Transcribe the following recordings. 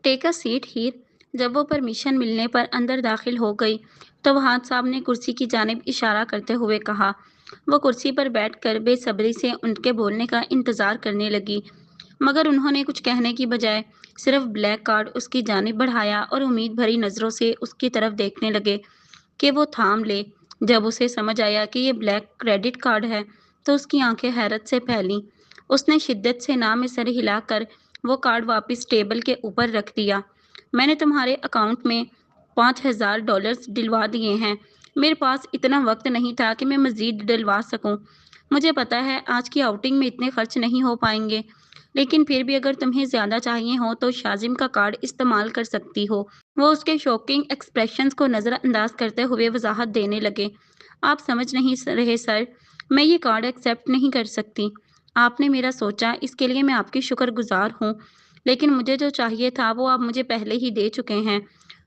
Take a seat हीर। जब वो permission मिलने पर अंदर दाखिल हो गई तो वहां साहब ने कुर्सी की जानिब इशारा करते हुए कहा। वो कुर्सी पर बैठकर बेसब्री से उनके बोलने का इंतजार करने लगी, मगर उन्होंने कुछ कहने की बजाय सिर्फ ब्लैक कार्ड उसकी जानिब बढ़ाया और उम्मीद भरी नजरों से उसकी तरफ देखने लगे कि वो थाम ले। जब उसे समझ आया कि ये ब्लैक क्रेडिट कार्ड है तो उसकी आंखें हैरत से फैलीं। उसने शिद्दत से ना में सर हिलाकर वो कार्ड वापस टेबल के ऊपर रख दिया। मैंने तुम्हारे अकाउंट में $5,000 डलवा दिए हैं। मेरे पास इतना वक्त नहीं था कि मैं मजीद डलवा सकूं। मुझे पता है आज की आउटिंग में इतने खर्च नहीं हो पाएंगे, लेकिन फिर भी अगर तुम्हें ज्यादा चाहिए हो तो शाजिम का कार्ड इस्तेमाल कर सकती हो। वो उसके शॉकिंग एक्सप्रेशंस को नजरअंदाज करते हुए वजाहत देने लगे। आप समझ नहीं रहे सर, मैं ये कार्ड एक्सेप्ट नहीं कर सकती। आपने मेरा सोचा, इसके लिए मैं आपकी शुक्रगुजार हूँ, लेकिन मुझे जो चाहिए था वो आप मुझे पहले ही दे चुके हैं।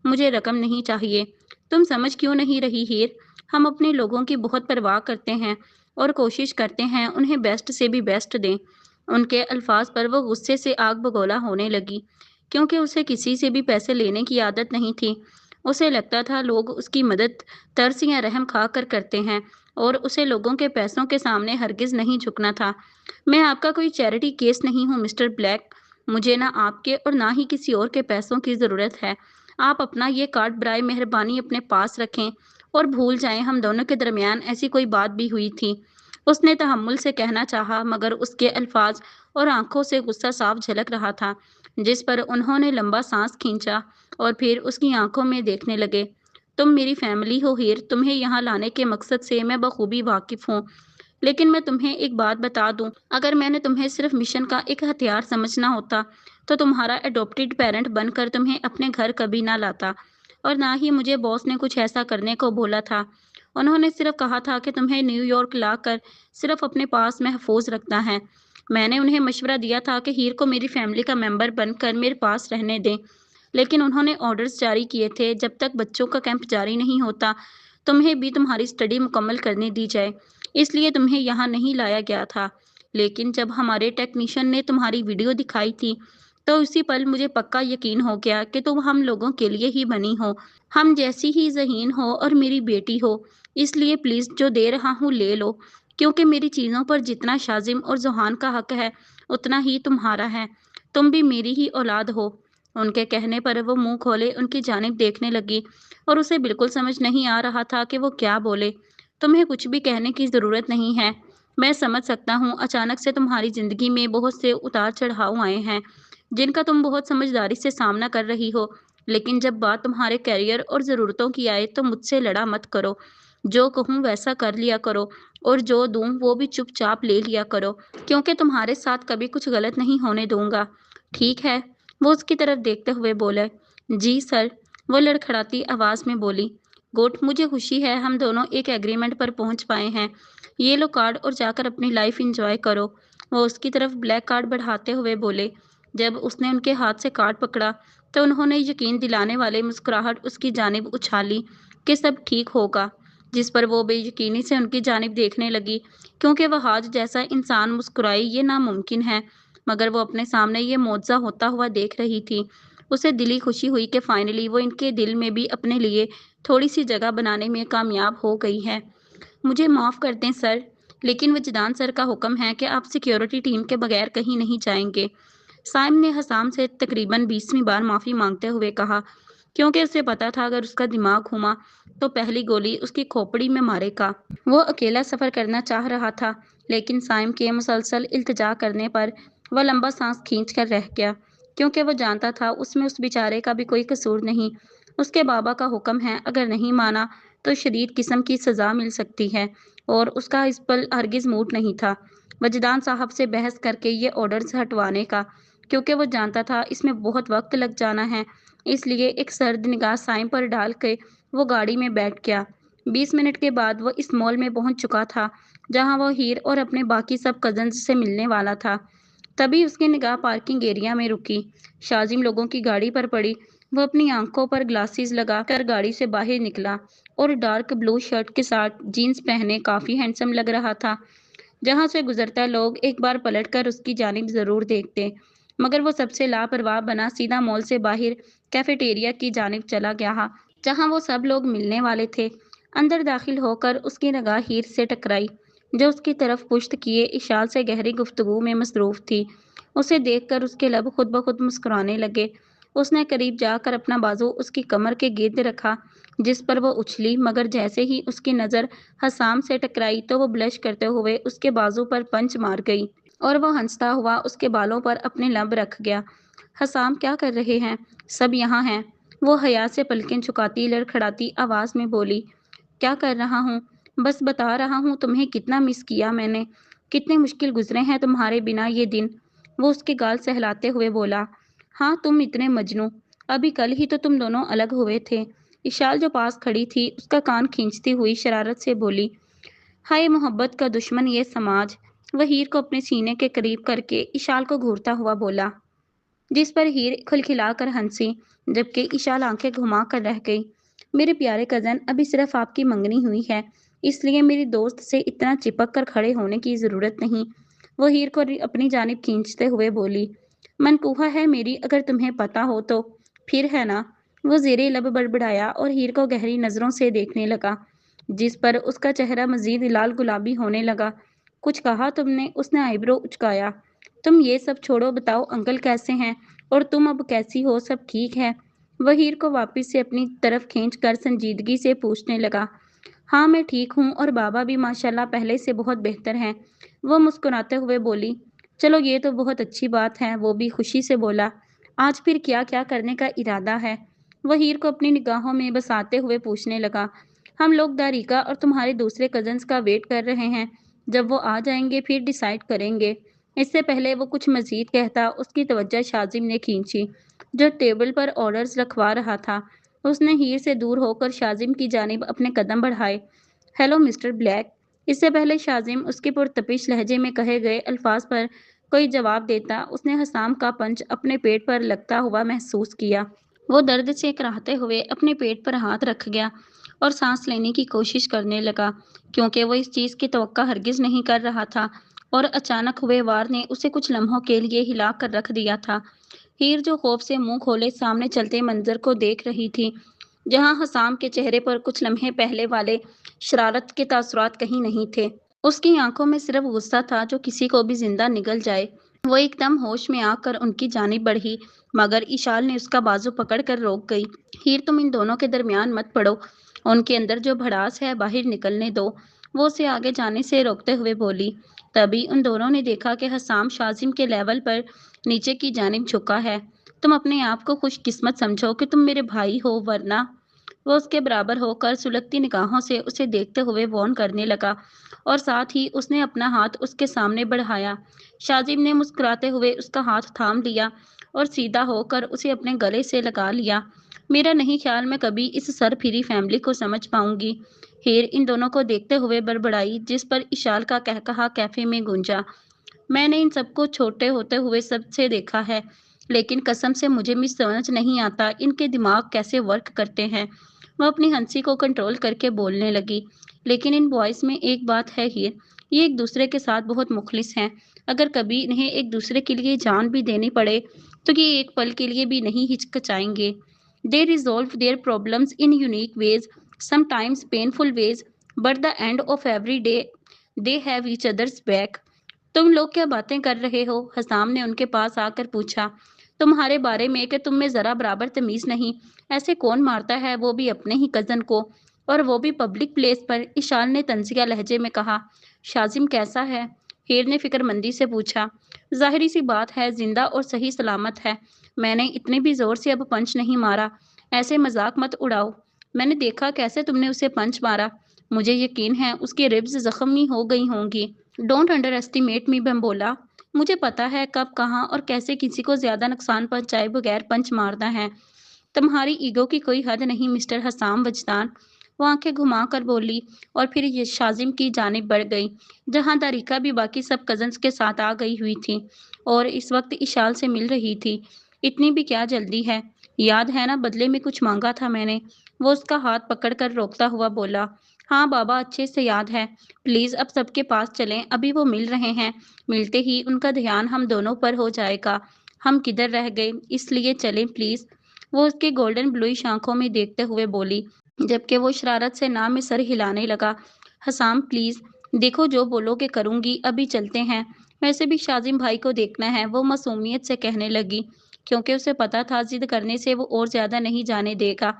मुझे रकम नहीं चाहिए। तुम समझ क्यों नहीं रही हीर? हम अपने लोगों की बहुत परवाह करते हैं और कोशिश करते हैं उन्हें बेस्ट से भी बेस्ट दें। उनके अल्फाज पर वो गुस्से से आग बगोला होने लगी, क्योंकि उसे किसी से भी पैसे लेने की आदत नहीं थी। उसे लगता था लोग उसकी मदद तरस या रहम खा कर करते हैं, और उसे लोगों के पैसों के सामने हरगिज नहीं झुकना था। मैं आपका कोई चैरिटी केस नहीं हूँ मिस्टर ब्लैक। मुझे ना आपके और ना ही किसी और के पैसों की ज़रूरत है। आप अपना ये कार्ड बराए मेहरबानी अपने पास रखें और भूल जाएं हम दोनों के दरमियान ऐसी कोई बात भी हुई थी। उसने तहम्मुल से कहना चाहा, मगर उसके अल्फाज और आंखों से गुस्सा साफ झलक रहा था। जिस पर उन्होंने लंबा सांस खींचा और फिर उसकी आंखों में देखने लगे। तुम मेरी फैमिली हो हीर, तुम्हें यहाँ लाने के मकसद से मैं बखूबी वाकिफ हूँ। लेकिन मैं तुम्हें एक बात बता दूं, अगर मैंने तुम्हें सिर्फ मिशन का एक हथियार समझना होता तो तुम्हारा एडॉप्टेड पेरेंट बनकर तुम्हें अपने घर कभी ना लाता। और ना ही मुझे बॉस ने कुछ ऐसा करने को बोला था। उन्होंने सिर्फ कहा था कि तुम्हें न्यूयॉर्क लाकर सिर्फ अपने पास महफूज रखना है। मैंने उन्हें मशवरा दिया था कि हीर को मेरी फैमिली का मेंबर बनकर मेरे पास रहने दें, लेकिन उन्होंने ऑर्डर्स जारी किए थे जब तक बच्चों का कैंप जारी नहीं होता तुम्हें भी तुम्हारी स्टडी मुकम्मल करने दी जाए। इसलिए तुम्हें यहाँ नहीं लाया गया था। लेकिन जब हमारे टेक्नीशियन ने तुम्हारी वीडियो दिखाई थी तो उसी पल मुझे पक्का यकीन हो गया कि तुम हम लोगों के लिए ही बनी हो, हम जैसी ही ज़हीन हो और मेरी बेटी हो। इसलिए प्लीज़ जो दे रहा हूँ ले लो, क्योंकि मेरी चीज़ों पर जितना शाजिम और जोहान का हक है उतना ही तुम्हारा है। तुम भी मेरी ही औलाद हो। उनके कहने पर वो मुंह खोले उनकी जानिब देखने लगी और उसे बिल्कुल समझ नहीं आ रहा था कि वो क्या बोले। तुम्हें कुछ भी कहने की ज़रूरत नहीं है। मैं समझ सकता हूँ अचानक से तुम्हारी ज़िंदगी में बहुत से उतार चढ़ाव आए हैं, जिनका तुम बहुत समझदारी से सामना कर रही हो। लेकिन जब बात तुम्हारे करियर और ज़रूरतों की आए तो मुझसे लड़ा मत करो। जो कहूँ वैसा कर लिया करो, और जो दूँ वो भी चुपचाप ले लिया करो, क्योंकि तुम्हारे साथ कभी कुछ गलत नहीं होने दूंगा। ठीक है? वो उसकी तरफ देखते हुए बोले। जी सर, वो लड़खड़ाती आवाज़ में बोली। गुड, मुझे खुशी है हम दोनों एक एग्रीमेंट पर पहुंच पाए हैं। ये लो कार्ड और जाकर अपनी लाइफ एंजॉय करो। वो उसकी तरफ ब्लैक कार्ड बढ़ाते हुए बोले। जब उसने उनके हाथ से कार्ड पकड़ा तो उन्होंने यकीन दिलाने वाले मुस्कुराहट उसकी जानिब उछाली कि सब ठीक होगा, जिस पर वो बेयकीनी से उनकी जानिब देखने लगी, क्योंकि वह आज जैसा इंसान मुस्कुराए ये नामुमकिन है, मगर वो अपने सामने ये मुआवजा होता हुआ देख रही थी। उसे दिली खुशी हुई कि फाइनली वो इनके दिल में भी अपने लिए थोड़ी सी जगह बनाने में कामयाब हो गई है। मुझे माफ़ कर दें सर, लेकिन वजदान सर का हुक्म है कि आप सिक्योरिटी टीम के बगैर कहीं नहीं जाएंगे। साइम ने हसाम से तकरीबन 20वीं बार माफ़ी मांगते हुए कहा, क्योंकि उसे पता था अगर उसका दिमाग घुमा तो पहली गोली उसकी खोपड़ी में मारेगा। वो अकेला सफ़र करना चाह रहा था, लेकिन साइम के मुसलसल इल्तिजा करने पर वह लंबा सांस खींच कर रह गया, क्योंकि वो जानता था उसमें उस बेचारे का भी कोई कसूर नहीं। उसके बाबा का हुक्म है, अगर नहीं माना तो शदीद किस्म की सज़ा मिल सकती है, और उसका इस पल हरगिज़ मूड नहीं था वजदान साहब से बहस करके ये ऑर्डर्स हटवाने का, क्योंकि वो जानता था इसमें बहुत वक्त लग जाना है। इसलिए एक सर्द निगाह साइम पर डाल के वो गाड़ी में बैठ गया। 20 मिनट के बाद वो इस मॉल में पहुंच चुका था जहां वो हीर और अपने बाकी सब कजन्स से मिलने वाला था। तभी उसकी निगाह पार्किंग एरिया में रुकी। शाजिम लोगों की गाड़ी पर पड़ी। वो अपनी आंखों पर ग्लासेस लगा कर गाड़ी से बाहर निकला और डार्क ब्लू शर्ट के साथ जीन्स पहने काफी हैंडसम लग रहा था। जहां से गुजरता लोग एक बार पलटकर उसकी जानिब जरूर देखते, मगर वो सबसे लापरवाह बना सीधा मॉल से बाहर कैफेटेरिया की जानिब चला गया, जहां वो सब लोग मिलने वाले थे। अंदर दाखिल होकर उसकी निगाह हीर से टकराई, जो उसकी तरफ पुश्त किए इशाल से गहरी गुफ्तगू में मसरूफ थी। उसे देखकर उसके लब खुद ब खुद मुस्कुराने लगे। उसने करीब जाकर अपना बाजू उसकी कमर के गिर्द रखा, जिस पर वो उछली, मगर जैसे ही उसकी नज़र हसाम से टकराई तो वो ब्लश करते हुए उसके बाजू पर पंच मार गई और वो हंसता हुआ उसके बालों पर अपने लब रख गया। हसाम, क्या कर रहे हैं? सब यहाँ हैं। वो हया से पलकें झुकाती लड़खड़ाती आवाज़ में बोली। क्या कर रहा हूँ? बस बता रहा हूँ तुम्हें कितना मिस किया मैंने। कितने मुश्किल गुजरे हैं तुम्हारे बिना ये दिन। वो उसके गाल सहलाते हुए बोला। हाँ, तुम इतने मजनू। अभी कल ही तो तुम दोनों अलग हुए थे। इशाल जो पास खड़ी थी उसका कान खींचती हुई शरारत से बोली। हाय मोहब्बत का दुश्मन ये समाज। वह हीर को अपने सीने के करीब करके इशाल को घूरता हुआ बोला, जिस पर हीर खिलखिलाकर हंसी, जबकि इशाल आंखें घुमा कर रह गई। मेरे प्यारे कजन, अभी सिर्फ आपकी मंगनी हुई है, इसलिए मेरी दोस्त से इतना चिपक कर खड़े होने की जरूरत नहीं। वो हीर को अपनी जानिब खींचते हुए बोली। मनकूहा है मेरी, अगर तुम्हें पता हो तो। फिर है ना? वो जेरे लब बड़बड़ाया और हीर को गहरी नजरों से देखने लगा, जिस पर उसका चेहरा मजीद लाल गुलाबी होने लगा। कुछ कहा तुमने? उसने आईब्रो उचकाया। तुम ये सब छोड़ो, बताओ अंकल कैसे हैं और तुम अब कैसी हो, सब ठीक है? वह हीर को वापस से अपनी तरफ खींचकर संजीदगी से पूछने लगा। हाँ, मैं ठीक हूँ और बाबा भी माशाल्लाह पहले से बहुत बेहतर हैं। वो मुस्कुराते हुए बोली। चलो ये तो बहुत अच्छी बात है। वो भी खुशी से बोला। आज फिर क्या क्या करने का इरादा है? वह हीर को अपनी निगाहों में बसाते हुए पूछने लगा। हम लोग दारिका और तुम्हारे दूसरे कजन्स का वेट कर रहे हैं। जब वो आ जाएंगे फिर डिसाइड करेंगे। इससे पहले वो कुछ मजीद कहता, उसकी तवज्जो शाजिम ने खींची, जो टेबल पर ऑर्डर्स रखवा रहा था। उसने हीर से दूर होकर शाजिम की जानिब अपने कदम बढ़ाए। Hello mister black. इससे पहले शाजिम उसके पुरतपिश लहजे में कहे गए अल्फाज पर कोई जवाब देता, उसने हसाम का पंच अपने पेट पर लगता हुआ महसूस किया। वो दर्द से कराहते हुए अपने पेट पर हाथ रख गया और सांस लेने की कोशिश करने लगा, क्योंकि वो इस चीज़ की तवक्का हरगिज नहीं कर रहा था, और अचानक हुए वार ने उसे कुछ लम्हों के लिए हिला कर रख दिया था। हीर जो खौफ से मुंह खोले सामने चलते मंजर को देख रही थी, जहां हसाम के चेहरे पर कुछ लम्हे पहले वाले शरारत के तासुरात कहीं नहीं थे। उसकी आंखों में सिर्फ गुस्सा था जो किसी को भी जिंदा निगल जाए। वो एकदम होश में आकर उनकी जानिब बढ़ी, मगर इशाल ने उसका बाजू पकड़कर रोक गई। हीर, तुम इन दोनों के दरमियान मत पड़ो। उनके अंदर जो भड़ास है बाहर निकलने दो। वो उसे आगे जाने से रोकते हुए बोली। तभी उन दोनों ने देखा कि हसाम शाजिम के लेवल पर नीचे की जानिब झुका है। तुम अपने आप को खुशकिस्मत समझो कि तुम मेरे भाई हो, वरना। वो उसके बराबर होकर सुलगती निगाहों से उसे देखते हुए वॉर्न करने लगा, और साथ ही उसने अपना हाथ उसके सामने बढ़ाया। शाजिम ने मुस्कुराते हुए उसका हाथ थाम लिया और सीधा होकर उसे अपने गले से लगा लिया। मेरा नहीं ख्याल मैं कभी इस सरफिरी फैमिली को समझ पाऊंगी। हीर इन दोनों को देखते हुए बड़बड़ाई, जिस पर इशाल का कहकहा कैफे में गूंजा। मैंने इन सबको छोटे होते हुए सबसे देखा है, लेकिन कसम से मुझे भी समझ नहीं आता इनके दिमाग कैसे वर्क करते हैं। वह अपनी हंसी को कंट्रोल करके बोलने लगी। लेकिन इन बॉयज़ में एक बात है हीर, ये एक दूसरे के साथ बहुत मुखलिस हैं। अगर कभी इन्हें एक दूसरे के लिए जान भी देनी पड़े तो ये एक पल के लिए भी नहीं हिचकिचाएंगे। They resolve their problems in unique ways, sometimes painful ways, but the end of every day they have each others back. तुम लोग क्या बातें कर रहे हो? हसाम ने उनके पास आकर पूछा। तुम्हारे बारे में कि तुम में जरा बराबर तमीज नहीं। ऐसे कौन मारता है, वो भी अपने ही कजन को, और वो भी पब्लिक प्लेस पर? इशाल ने तंजिया लहजे में कहा। शाजिम कैसा है? हीर ने फिक्रमंदी से पूछा। जाहिरी सी बात है, जिंदा और सही सलामत है। मैंने इतने भी जोर से अब पंच नहीं मारा। ऐसे मजाक मत उड़ाओ। मैंने देखा कैसे तुमने उसे पंच मारा। मुझे यकीन है उसकी रिब्स जख्मी हो गई होंगी। डोंट अंडर एस्टिमेट मी, बम्बोला। मुझे पता है कब, कहाँ और कैसे किसी को ज्यादा नुकसान पहुंचाए बगैर पंच मारना है। तुम्हारी ईगो की कोई हद नहीं मिस्टर हसाम वजदान। वो आंखें घुमाकर बोली और फिर ये शाजिम की जानिब बढ़ गई, जहां दारिका भी बाकी सब कजन्स के साथ आ गई हुई थी और इस वक्त इशाल से मिल रही थी। इतनी भी क्या जल्दी है? याद है ना, बदले में कुछ मांगा था मैंने। वो उसका हाथ पकड़कर रोकता हुआ बोला। हाँ बाबा, अच्छे से याद है। प्लीज अब सबके पास चलें, अभी वो मिल रहे हैं। मिलते ही उनका ध्यान हम दोनों पर हो जाएगा। हम किधर रह गए, इसलिए चलें प्लीज। वो उसके गोल्डन ब्लूइश आंखों में देखते हुए बोली, जबकि वो शरारत से ना में सर हिलाने लगा। हसाम प्लीज, देखो जो बोलोगे करूंगी, अभी चलते हैं। वैसे भी शाजिम भाई को देखना है, वो मासूमियत से कहने लगी, क्योंकि उसे पता था जिद करने से वो और ज्यादा नहीं जाने देगा।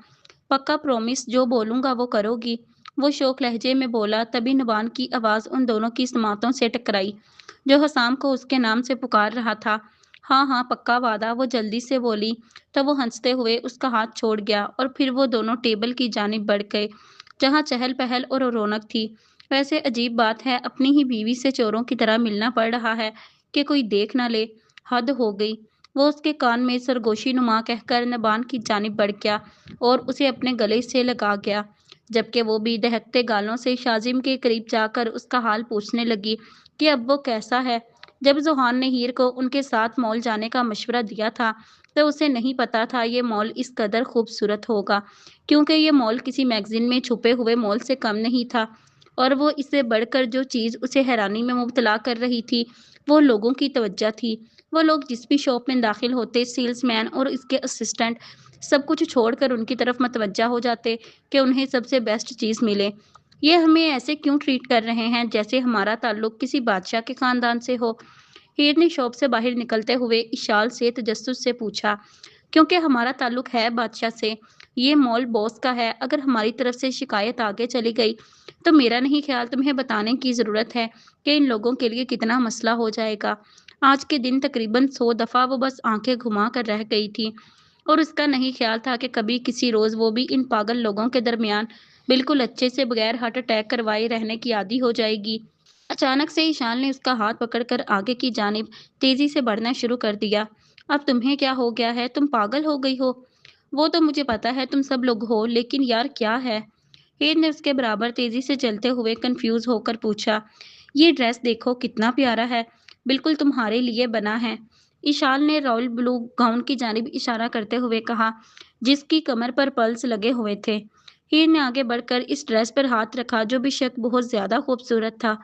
पक्का प्रॉमिस, जो बोलूंगा वो करोगी? वो शोक लहजे में बोला। तभी नबान की आवाज उन दोनों की समातों से टकराई, जो हसाम को उसके नाम से पुकार रहा था। हाँ हाँ पक्का वादा, वो जल्दी से बोली। तब वो हंसते हुए उसका हाथ छोड़ गया और फिर वो दोनों टेबल की जानिब बढ़ गए, जहाँ चहल पहल और रौनक थी। वैसे अजीब बात है, अपनी ही बीवी से चोरों की तरह मिलना पड़ रहा है कि कोई देख ना ले। हद हो गई। वो उसके कान में सरगोशी नुमा कहकर नबान की जानिब बढ़ गया और उसे अपने गले से लगा गया, जबकि वो भी दहकते गालों से शाजिम के करीब जाकर उसका हाल पूछने लगी कि अब वो कैसा है। जब जोहान ने हीर को उनके साथ मॉल जाने का मशवरा दिया था, तो उसे नहीं पता था ये मॉल इस कदर खूबसूरत होगा, क्योंकि ये मॉल किसी मैगजीन में छुपे हुए मॉल से कम नहीं था। और वो इससे बढ़कर जो चीज़ उसे हैरानी में मुब्तला कर रही थी, वो लोगों की तवज्जो थी। वो लोग जिस भी शॉप में दाखिल होते, सेल्समैन और इसके असिस्टेंट सब कुछ छोड़कर उनकी तरफ मतवज्जा हो जाते कि उन्हें सबसे बेस्ट चीज़ मिले। ये हमें ऐसे क्यों ट्रीट कर रहे हैं जैसे हमारा ताल्लुक किसी बादशाह के खानदान से हो? हीर ने शॉप से बाहर निकलते हुए इशाल से तजस्सुस से पूछा। क्योंकि हमारा ताल्लुक है बादशाह से। ये मॉल बॉस का है। अगर हमारी तरफ से शिकायत आगे चली गई, तो मेरा नहीं ख्याल तुम्हें बताने की ज़रूरत है कि इन लोगों के लिए कितना मसला हो जाएगा। आज के दिन तकरीबन 100 दफ़ा वो बस आंखें घुमा कर रह गई थी, और उसका नहीं ख्याल था कि कभी किसी रोज़ वो भी इन पागल लोगों के दरमियान बिल्कुल अच्छे से बगैर हार्ट अटैक करवाए रहने की आदी हो जाएगी। अचानक से ईशान ने उसका हाथ पकड़कर आगे की जानिब तेजी से बढ़ना शुरू कर दिया। अब तुम्हें क्या हो गया है? तुम पागल हो गई हो? वो तो मुझे पता है तुम सब लोग हो, लेकिन यार क्या है? हीर ने उसके बराबर तेजी से चलते हुए कंफ्यूज होकर पूछा। ये ड्रेस देखो कितना प्यारा है, बिल्कुल तुम्हारे लिए बना है। ईशान ने रॉयल ब्लू गाउन की जानिब इशारा करते हुए कहा, जिसकी कमर पर पर्ल्स लगे हुए थे। हीर ने आगे बढ़कर इस ड्रेस पर हाथ रखा, जो बेशक बहुत ज्यादा खूबसूरत था,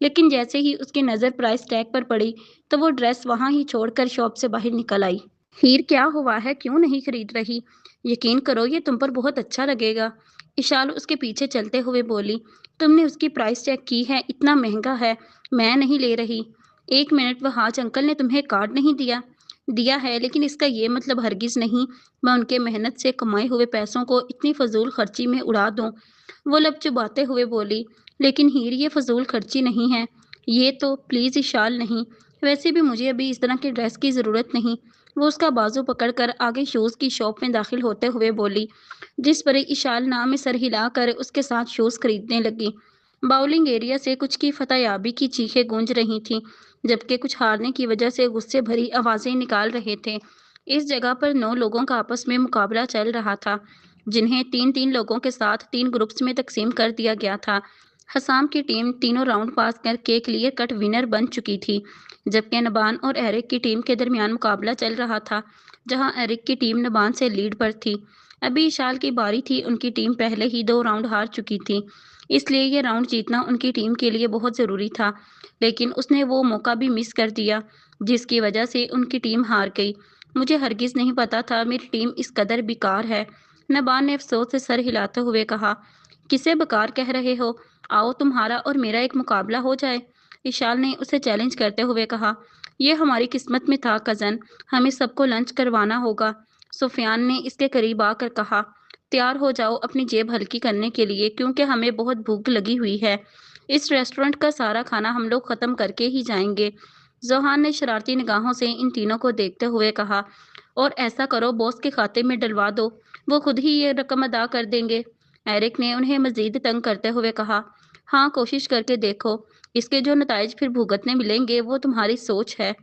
लेकिन जैसे ही उसकी नज़र प्राइस टैग पर पड़ी, तो वो ड्रेस वहां ही छोड़कर शॉप से बाहर निकल आई। हीर क्या हुआ है, क्यों नहीं खरीद रही? यकीन करो ये तुम पर बहुत अच्छा लगेगा। इशाल उसके पीछे चलते हुए बोली। तुमने उसकी प्राइस चेक की है? इतना महंगा है, मैं नहीं ले रही। एक मिनट, वह आज अंकल ने तुम्हें कार्ड नहीं दिया? दिया है, लेकिन इसका ये मतलब हरगिज नहीं मैं उनके मेहनत से कमाए हुए पैसों को इतनी फजूल खर्ची में उड़ा दूं। वो लब चुबाते हुए बोली। लेकिन हीर, ये फजूल खर्ची नहीं है। ये तो प्लीज़ इशाल नहीं। वैसे भी मुझे अभी इस तरह की ड्रेस की ज़रूरत नहीं। वो उसका बाजू पकड़कर आगे शूज़ की शॉप में दाखिल होते हुए बोली, जिस पर इशाल नाम में सर हिलाकर उसके साथ शूज़ खरीदने लगी। बाउलिंग एरिया से कुछ की फतेयाबी की चीखें गूंज रही थीं, जबकि कुछ हारने की वजह से गुस्से भरी आवाज़ें निकाल रहे थे। इस जगह पर 9 लोगों का आपस में मुकाबला चल रहा था, जिन्हें 3-3 लोगों के साथ 3 ग्रुप्स में तकसीम कर दिया गया था। हसाम की टीम तीनों राउंड पास करके क्लियर कट विनर बन चुकी थी, जबकि नबान और एरिक की टीम के दरमियान मुकाबला चल रहा था, जहां एरिक की टीम नबान से लीड पर थी। अभी इशाल की बारी थी। उनकी टीम पहले ही 2 राउंड हार चुकी थी, इसलिए ये राउंड जीतना उनकी टीम के लिए बहुत ज़रूरी था, लेकिन उसने वो मौका भी मिस कर दिया, जिसकी वजह से उनकी टीम हार गई। मुझे हरगिज़ नहीं पता था मेरी टीम इस कदर बेकार है, नबान ने अफसोस से सर हिलाते हुए कहा। किसे बेकार कह रहे हो? आओ तुम्हारा और मेरा एक मुकाबला हो जाए। विशाल ने उसे चैलेंज करते हुए कहा। यह हमारी किस्मत में था कज़न, हमें सबको लंच करवाना होगा। सुफियान ने इसके करीब आकर कहा। तैयार हो जाओ अपनी जेब हल्की करने के लिए, क्योंकि हमें बहुत भूख लगी हुई है। इस रेस्टोरेंट का सारा खाना हम लोग ख़त्म करके ही जाएंगे। जोहान ने शरारती निगाहों से इन तीनों को देखते हुए कहा। और ऐसा करो, बॉस के खाते में डलवा दो, वो खुद ही ये रकम अदा कर देंगे। एरिक ने उन्हें मजीद तंग करते हुए कहा। हाँ, कोशिश करके देखो। इसके जो नताइज फिर भुगतने मिलेंगे वो तुम्हारी सोच है।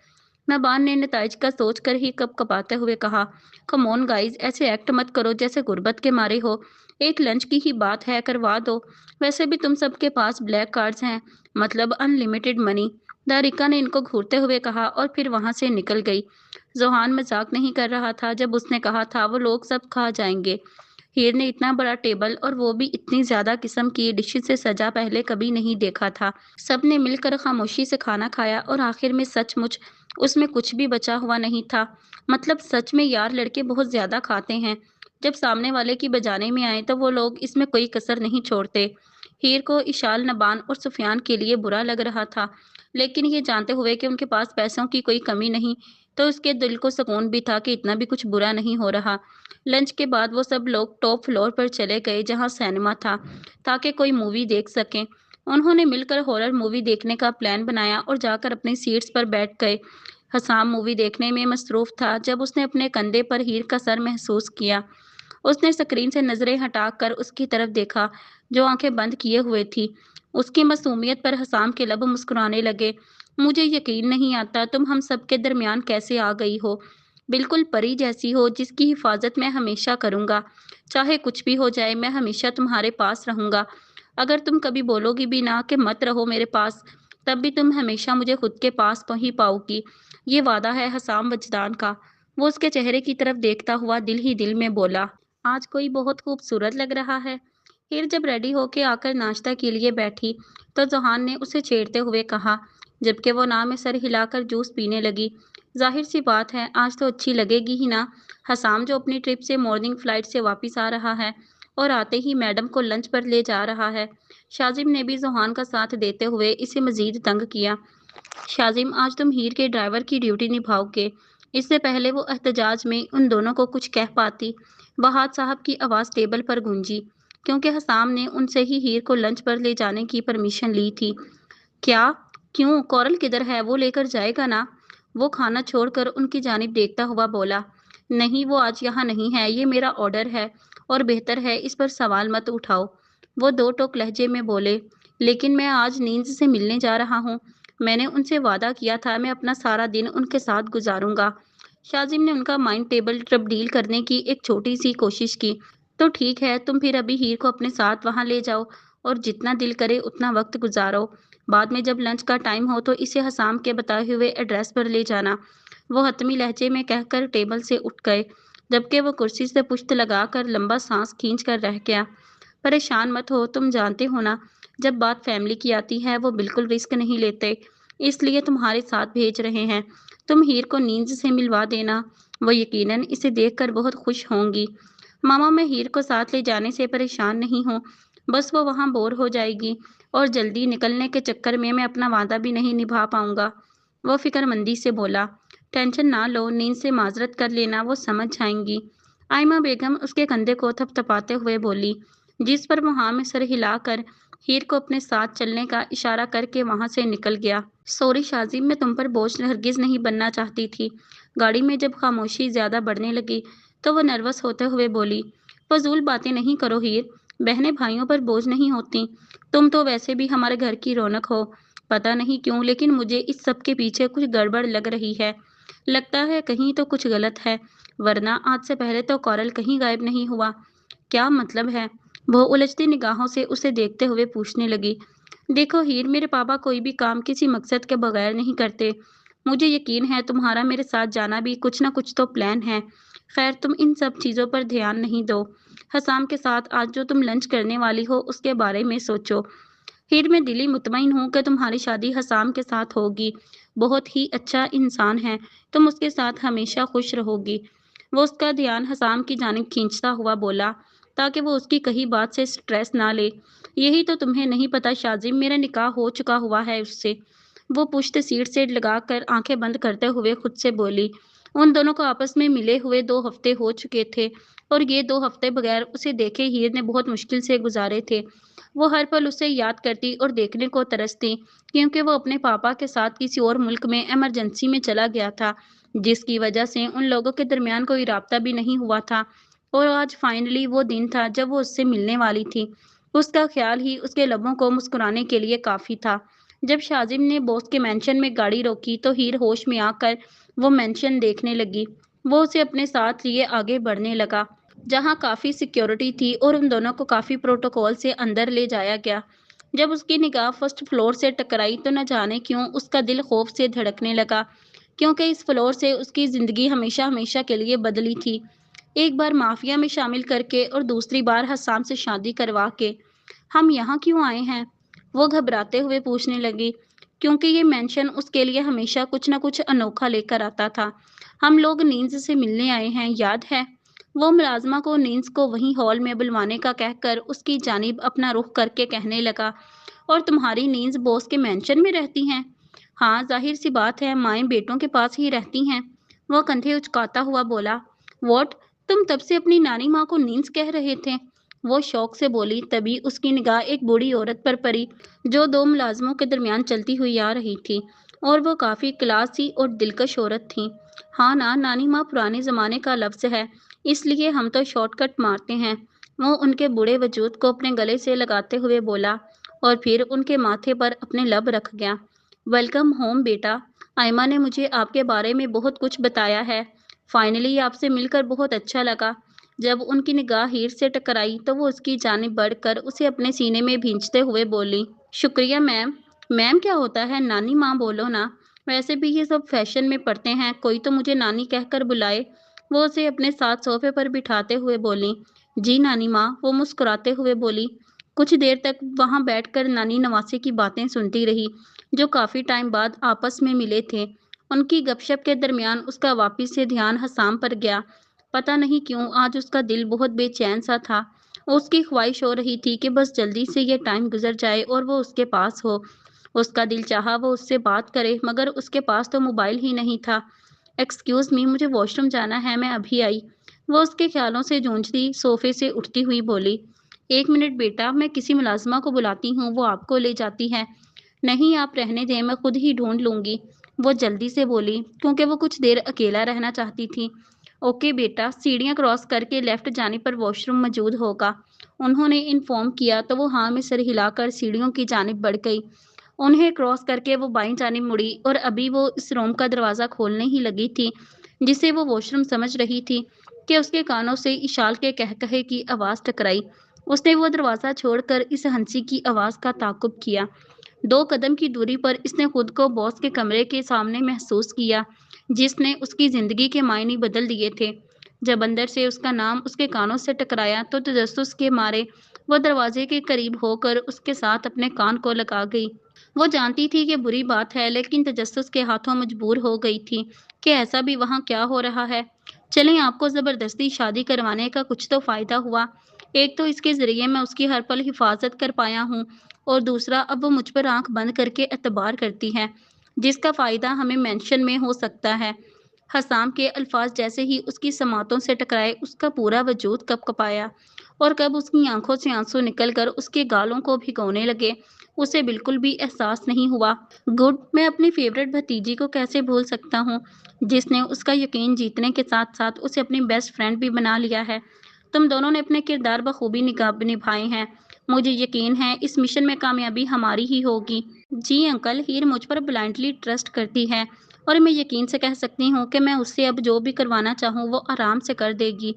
नबान ने नताइज का सोच कर ही कप कपाते हुए कहा। कम ऑन गाइज, ऐसे एक्ट मत करो जैसे गुर्बत के मारे हो। एक लंच की ही बात है, करवा दो। वैसे भी तुम सबके पास ब्लैक कार्ड्स हैं, मतलब अनलिमिटेड मनी। दारिका ने इनको घूरते हुए कहा और फिर वहां से निकल गई। जोहान मजाक नहीं कर रहा था जब उसने कहा था वो लोग सब खा जाएंगे। हीर ने इतना बड़ा टेबल, और वो भी इतनी ज्यादा किस्म की डिशेस से सजा, पहले कभी नहीं देखा था। सबने मिलकर खामोशी से खाना खाया और आखिर में सचमुच اس میں کچھ بھی بچا ہوا نہیں تھا۔ مطلب سچ میں یار لڑکے بہت زیادہ کھاتے ہیں۔ جب سامنے والے کی بجانے میں آئے تو وہ لوگ اس میں کوئی کسر نہیں چھوڑتے۔ ہیر کو اشال نبان اور سفیان کے لیے برا لگ رہا تھا، لیکن یہ جانتے ہوئے کہ ان کے پاس پیسوں کی کوئی کمی نہیں تو اس کے دل کو سکون بھی تھا کہ اتنا بھی کچھ برا نہیں ہو رہا۔ لنچ کے بعد وہ سب لوگ ٹاپ فلور پر چلے گئے جہاں سینما تھا تاکہ کوئی مووی دیکھ سکیں۔ انہوں نے مل کر ہارر مووی دیکھنے کا پلان بنایا اور جا کر اپنی سیٹس پر بیٹھ گئے۔ حسام مووی دیکھنے میں مصروف تھا جب اس نے اپنے کندھے پر ہیر کا سر محسوس کیا۔ اس نے سکرین سے نظریں ہٹا کر اس کی طرف دیکھا جو آنکھیں بند کیے ہوئے تھی۔ اس کی معصومیت پر حسام کے لب مسکرانے لگے۔ مجھے یقین نہیں آتا تم ہم سب کے درمیان کیسے آ گئی ہو۔ بالکل پری جیسی ہو جس کی حفاظت میں ہمیشہ کروں گا۔ چاہے کچھ بھی ہو جائے میں ہمیشہ تمہارے پاس رہوں گا۔ اگر تم کبھی بولو گی بھی نہ کہ مت رہو میرے پاس، تب بھی تم ہمیشہ مجھے خود کے پاس ہی پاؤ گی۔ یہ وعدہ ہے حسام وجدان کا۔ وہ اس کے چہرے کی طرف دیکھتا ہوا دل ہی دل میں بولا۔ آج کوئی بہت خوبصورت لگ رہا ہے۔ ہیر جب ریڈی ہو کے آ کر ناشتہ کے لیے بیٹھی تو ذوحان نے اسے چھیڑتے ہوئے کہا، جبکہ وہ نام میں سر ہلا کر جوس پینے لگی۔ ظاہر سی بات ہے آج تو اچھی لگے گی ہی نا۔ حسام جو اپنی ٹرپ سے مارننگ فلائٹ سے واپس آ رہا ہے اور آتے ہی میڈم کو لنچ پر لے جا رہا ہے۔ شاذم نے بھی ذوحان کا ساتھ دیتے ہوئے اسے مزید تنگ کیا۔ شاذم آج تم ہیر کے ڈرائیور کی ڈیوٹی نبھاؤ گے۔ اس سے پہلے وہ احتجاج میں ان دونوں کو کچھ کہہ پاتی، وہاد صاحب کی آواز ٹیبل پر گونجی، کیونکہ حسام نے ان سے ہی ہیر کو لنچ پر لے جانے کی پرمیشن لی تھی۔ کیا؟ کیوں؟ کورل کدھر ہے؟ وہ لے کر جائے گا نا؟ وہ کھانا چھوڑ کر ان کی جانب دیکھتا ہوا بولا۔ نہیں وہ آج یہاں نہیں ہے، یہ میرا آرڈر ہے اور بہتر ہے اس پر سوال مت اٹھاؤ۔ وہ دو ٹوک لہجے میں بولے۔ لیکن میں آج نیز سے ملنے جا رہا ہوں۔ میں نے ان سے وعدہ کیا تھا میں اپنا سارا دن ان کے ساتھ گزاروں گا۔ شاذم نے ان کا مائنڈ ٹیبل تبدیل کرنے کی ایک چھوٹی سی کوشش کی۔ تو ٹھیک ہے تم پھر ابھی ہیر کو اپنے ساتھ وہاں لے جاؤ اور جتنا دل کرے اتنا وقت گزارو۔ بعد میں جب لنچ کا ٹائم ہو تو اسے حسام کے بتائے ہوئے ایڈریس پر لے جانا۔ وہ حتمی لہجے میں کہہ کر ٹیبل سے اٹھ گئے، جبکہ وہ کرسی سے پشت لگا کر لمبا سانس کھینچ کر رہ گیا۔ پریشان مت ہو، تم جانتے ہو نا جب بات فیملی کی آتی ہے وہ بالکل رسک نہیں لیتے، اس لیے تمہارے ساتھ بھیج رہے ہیں۔ تم ہیر کو نیز سے ملوا دینا، وہ یقیناً اسے دیکھ کر بہت خوش ہوں گی۔ ماما میں ہیر کو ساتھ لے جانے سے پریشان نہیں ہوں، بس وہ وہاں بور ہو جائے گی اور جلدی نکلنے کے چکر میں اپنا وعدہ بھی نہیں نبھا پاؤں گا، وہ فکر مندی سے بولا۔ ٹینشن نہ لو، نیند سے معذرت کر لینا، وہ سمجھ جائیں گی۔ آئمہ بیگم اس کے کندھے کو تھپ تھپاتے ہوئے بولی، جس پر وہ ہاں میں سر ہلا کر ہیر کو اپنے ساتھ چلنے کا اشارہ کر کے وہاں سے نکل گیا۔ سوری شاذم، میں تم پر بوجھ ہرگز نہیں بننا چاہتی تھی۔ گاڑی میں جب خاموشی زیادہ بڑھنے لگی تو وہ نروس ہوتے ہوئے بولی، فضول باتیں نہیں کرو ہیر، بہنیں بھائیوں پر بوجھ نہیں ہوتی۔ تم تو ویسے بھی ہمارے گھر کی رونق ہو۔ پتہ نہیں کیوں لیکن مجھے اس سب کے پیچھے کچھ گڑبڑ لگ رہی ہے۔ لگتا ہے کہیں تو کچھ غلط ہے، ورنہ آج سے پہلے تو کورل کہیں غائب نہیں ہوا۔ کیا مطلب ہے؟ وہ الجھتی نگاہوں سے اسے دیکھتے ہوئے پوچھنے لگی۔ دیکھو ہیر، میرے پاپا کوئی بھی کام کسی مقصد کے بغیر نہیں کرتے۔ مجھے یقین ہے تمہارا میرے ساتھ جانا بھی کچھ نہ کچھ تو پلان ہے۔ خیر تم ان سب چیزوں پر دھیان نہیں دو۔ حسام کے ساتھ آج جو تم لنچ کرنے والی ہو اس کے بارے میں سوچو۔ ہیر میں دلی مطمئن ہوں کہ تمہاری شادی حسام کے ساتھ ہوگی۔ بہت ہی اچھا انسان ہے، تم اس کے ساتھ ہمیشہ خوش رہو گی۔ وہ اس کا دھیان حسام کی جانب کھینچتا ہوا بولا تاکہ وہ اس کی کہی بات سے سٹریس نہ لے۔ یہی تو تمہیں نہیں پتا شاذم، میرا نکاح ہو چکا ہوا ہے اس سے۔ وہ پشت سیٹ سے لگا کر آنکھیں بند کرتے ہوئے خود سے بولی۔ ان دونوں کو آپس میں ملے ہوئے 2 ہفتے ہو چکے تھے اور یہ 2 ہفتے بغیر اسے دیکھے ہیر نے بہت مشکل سے گزارے تھے۔ وہ ہر پل اسے یاد کرتی اور دیکھنے کو ترستی، کیونکہ وہ اپنے پاپا کے ساتھ کسی اور ملک میں ایمرجنسی میں چلا گیا تھا، جس کی وجہ سے ان لوگوں کے درمیان کوئی رابطہ بھی نہیں ہوا تھا، اور آج فائنلی وہ دن تھا جب وہ اس سے ملنے والی تھی۔ اس کا خیال ہی اس کے لبوں کو مسکرانے کے لیے کافی تھا۔ جب شاذم نے باس کے مینشن میں گاڑی روکی تو ہیر ہوش میں آ کر وہ مینشن دیکھنے لگی۔ وہ اسے اپنے ساتھ لیے آگے بڑھنے لگا، جہاں کافی سیکیورٹی تھی اور ان دونوں کو کافی پروٹوکول سے اندر لے جایا گیا۔ جب اس کی نگاہ فرسٹ فلور سے ٹکرائی تو نہ جانے کیوں اس کا دل خوف سے دھڑکنے لگا، کیونکہ اس فلور سے اس کی زندگی ہمیشہ ہمیشہ کے لیے بدلی تھی، ایک بار مافیا میں شامل کر کے اور دوسری بار حسام سے شادی کروا کے۔ ہم یہاں کیوں آئے ہیں؟ وہ گھبراتے ہوئے پوچھنے لگی۔ क्योंकि ये मेंशन उसके लिए हमेशा कुछ न कुछ अनोखा लेकर आता था। हम लोग नींद से मिलने आए हैं, याद है? वो मुलाज़िमा को नींद को वहीं हॉल में बुलवाने का कहकर उसकी जानिब अपना रुख करके कहने लगा, और तुम्हारी नींद बॉस के मेंशन में रहती हैं? हाँ, ज़ाहिर-सी बात है, माएँ बेटों के पास ही रहती हैं। वह कंधे उचकाता हुआ बोला। व्हाट? तुम तब से अपनी नानी माँ को नींद कह रहे थे? वो शौक से बोली, तभी उसकी निगाह एक बूढ़ी औरत पर पड़ी, जो दो मुलाज़िमों के दरमियान चलती हुई आ रही थी, और वो काफ़ी क्लासी और दिलकश औरत थी। हाँ ना, नानी माँ पुराने ज़माने का लफ्ज़ है, इसलिए हम तो शॉर्टकट मारते हैं। वो उनके बूढ़े वजूद को अपने गले से लगाते हुए बोला, और फिर उनके माथे पर अपने लब रख गया। वेलकम होम बेटा। आयमा ने मुझे आपके बारे में बहुत कुछ बताया है। फाइनली आपसे मिलकर बहुत अच्छा लगा। जब उनकी निगाह हीर से टकराई तो वो उसकी जानिब बढ़कर उसे अपने सीने में भींचते हुए बोली, शुक्रिया मैम। मैम क्या होता है, नानी माँ बोलो ना। वैसे भी ये सब फैशन में पड़ते हैं, कोई तो मुझे नानी कहकर बुलाए। वो उसे अपने साथ सोफे पर बिठाते हुए बोली। जी नानी माँ, वो मुस्कुराते हुए बोली। कुछ देर तक वहां बैठकर नानी नवासे की बातें सुनती रही, जो काफी टाइम बाद आपस में मिले थे। उनकी गपशप के दरमियान उसका वापिस से ध्यान हसाम पर गया। पता नहीं क्यों आज उसका दिल बहुत बेचैन सा था। उसकी ख्वाहिश हो रही थी कि बस जल्दी से ये टाइम गुजर जाए और वो उसके पास हो। उसका दिल चाहा वो उससे बात करे, मगर उसके पास तो मोबाइल ही नहीं था। एक्सक्यूज मी, मुझे वॉशरूम जाना है, मैं अभी आई। वो उसके ख्यालों से जूझती सोफे से उठती हुई बोली। एक मिनट बेटा, मैं किसी मुलाजिमा को बुलाती हूँ, वो आपको ले जाती है। नहीं, आप रहने दें, मैं खुद ही ढूंढ लूंगी। वो जल्दी से बोली, क्योंकि वो कुछ देर अकेला रहना चाहती थी। ओके बेटा, सीढ़ियाँ क्रॉस करके लेफ्ट जाने पर वॉशरूम मौजूद होगा। उन्होंने इन्फॉर्म किया तो वो हाँ में सिर हिलाकर सीढ़ियों की जानिब बढ़ गई। उन्हें क्रॉस करके वो बाईं जानिब मुड़ी, और अभी वो इस रूम का दरवाज़ा खोलने ही लगी थी, जिसे वो वॉशरूम समझ रही थी, कि उसके कानों से इशाल के कहकहे की आवाज़ टकराई। उसने वो दरवाज़ा छोड़कर इस हंसी की आवाज़ का ताक़ुब किया। 2 कदम की दूरी पर इसने खुद को बॉस के कमरे के सामने महसूस किया, जिसने उसकी ज़िंदगी के मायने बदल दिए थे। जब अंदर से उसका नाम उसके कानों से टकराया तो तजस्सुस के मारे वो दरवाजे के करीब होकर उसके साथ अपने कान को लगा गई। वो जानती थी कि बुरी बात है, लेकिन तजस्सुस के हाथों मजबूर हो गई थी कि ऐसा भी वहाँ क्या हो रहा है। चलें, आपको ज़बरदस्ती शादी करवाने का कुछ तो फ़ायदा हुआ। एक तो इसके ज़रिए मैं उसकी हर पल हिफाजत कर पाया हूँ, और दूसरा अब वो मुझ पर आँख बंद करके एतबार करती है, जिसका फ़ायदा हमें मेंशन में हो सकता है। हसाम के अल्फाज जैसे ही उसकी समातों से टकराए, उसका पूरा वजूद कँप-कँपाया, और कब उसकी आँखों से आंसू निकलकर उसके गालों को भिगोने लगे, उसे बिल्कुल भी एहसास नहीं हुआ। गुड, मैं अपनी फेवरेट भतीजी को कैसे भूल सकता हूँ, जिसने उसका यकीन जीतने के साथ-साथ उसे अपनी बेस्ट फ्रेंड भी बना लिया है। तुम दोनों ने अपने किरदार बखूबी निभाए हैं। मुझे यकीन है इस मिशन में कामयाबी हमारी ही होगी। जी अंकल, हीर मुझ पर ब्लाइंडली ट्रस्ट करती है, और मैं यकीन से कह सकती हूँ कि मैं उससे अब जो भी करवाना चाहूँ वो आराम से कर देगी।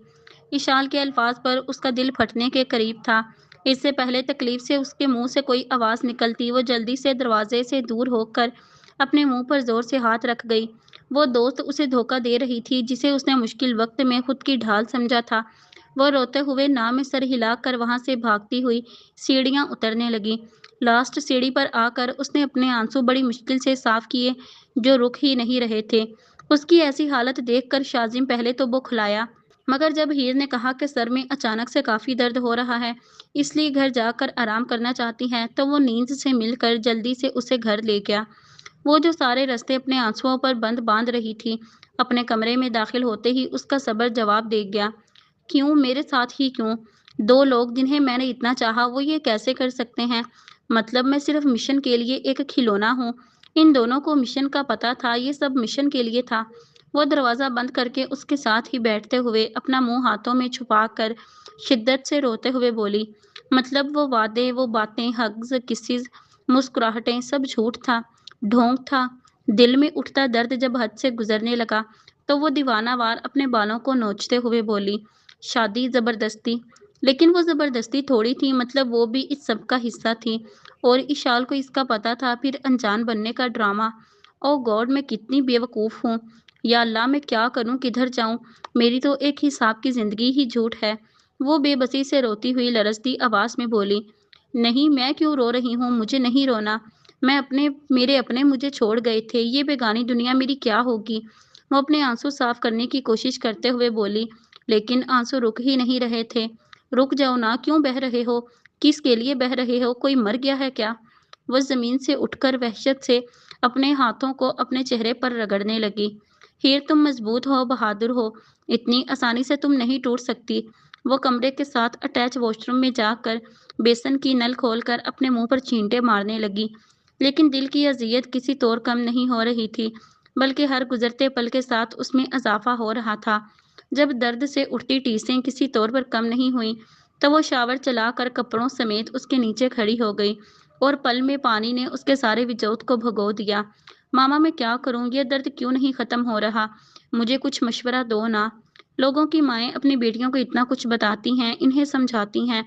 इशाल के अल्फाज पर उसका दिल फटने के करीब था। इससे पहले तकलीफ से उसके मुंह से कोई आवाज़ निकलती, वो जल्दी से दरवाजे से दूर होकर अपने मुंह पर जोर से हाथ रख गई। वो दोस्त उसे धोखा दे रही थी, जिसे उसने मुश्किल वक्त में खुद की ढाल समझा था। वो रोते हुए नाव में सर हिलाकर वहां से भागती हुई सीढ़ियां उतरने लगी। लास्ट सीढ़ी पर आकर उसने अपने आंसू बड़ी मुश्किल से साफ किए, जो रुक ही नहीं रहे थे। उसकी ऐसी हालत देखकर शाजिम पहले तो बौखलाया, मगर जब हीर ने कहा कि सर में अचानक से काफ़ी दर्द हो रहा है, इसलिए घर जाकर आराम करना चाहती हैं, तो वो नींद से मिलकर जल्दी से उसे घर ले गया। वो जो सारे रास्ते अपने आंसुओं पर बंद बांध रही थी, अपने कमरे में दाखिल होते ही उसका सब्र जवाब दे गया। क्यों, मेरे साथ ही क्यों? 2 लोग जिन्हें मैंने इतना चाहा, वो ये कैसे कर सकते हैं? मतलब मैं सिर्फ मिशन के लिए एक खिलौना हूँ। इन दोनों को मिशन का पता था, ये सब मिशन के लिए था। वो दरवाज़ा बंद करके उसके साथ ही बैठते हुए अपना मुँह हाथों में छुपाकर शिद्दत से रोते हुए बोली, मतलब वो वादे, वो बातें, हग्स, किसेज़, मुस्कुराहटें, सब झूठ था, ढोंग था। दिल में उठता दर्द जब हद से गुज़रने लगा, तो वो दीवानावार अपने बालों को नोचते हुए बोली, शादी ज़बरदस्ती। लेकिन वो ज़बरदस्ती थोड़ी थी, मतलब वो भी इस सब का हिस्सा थी, और इशाल को इसका पता था। फिर अनजान बनने का ड्रामा। ओह गॉड, मैं कितनी बेवकूफ़ हूँ। या अल्लाह, मैं क्या करूँ, किधर जाऊँ? मेरी तो एक हिसाब की ज़िंदगी ही झूठ है। वो बेबसी से रोती हुई लरजती आवाज़ में बोली, नहीं, मैं क्यों रो रही हूँ, मुझे नहीं रोना। मेरे अपने मुझे छोड़ गए थे, ये बेगानी दुनिया मेरी क्या होगी। वो अपने आंसू साफ करने की कोशिश करते हुए बोली, लेकिन आंसू रुक ही नहीं रहे थे। रुक जाओ ना, क्यों बह रहे हो? किसके लिए बह रहे हो? कोई मर गया है क्या? वो जमीन से उठकर वहशत से अपने हाथों को अपने चेहरे पर रगड़ने लगी। हीर, तुम मजबूत हो, बहादुर हो, इतनी आसानी से तुम नहीं टूट सकती। वो कमरे के साथ अटैच वॉशरूम में जाकर बेसन की नल खोलकर अपने मुंह पर छींटे मारने लगी। लेकिन दिल की अजियत किसी तौर कम नहीं हो रही थी, बल्कि हर गुजरते पल के साथ उसमें इजाफा हो रहा था। जब दर्द से उठती टीसें किसी तौर पर कम नहीं हुई, तो वो शावर चलाकर कपड़ों समेत उसके नीचे खड़ी हो गई और पल में पानी ने उसके सारे वजूद को भगो दिया। मामा, मैं क्या करूं? यह दर्द क्यों नहीं खत्म हो रहा? मुझे कुछ मशवरा दो ना। लोगों की माएं अपनी बेटियों को इतना कुछ बताती हैं, इन्हें समझाती हैं।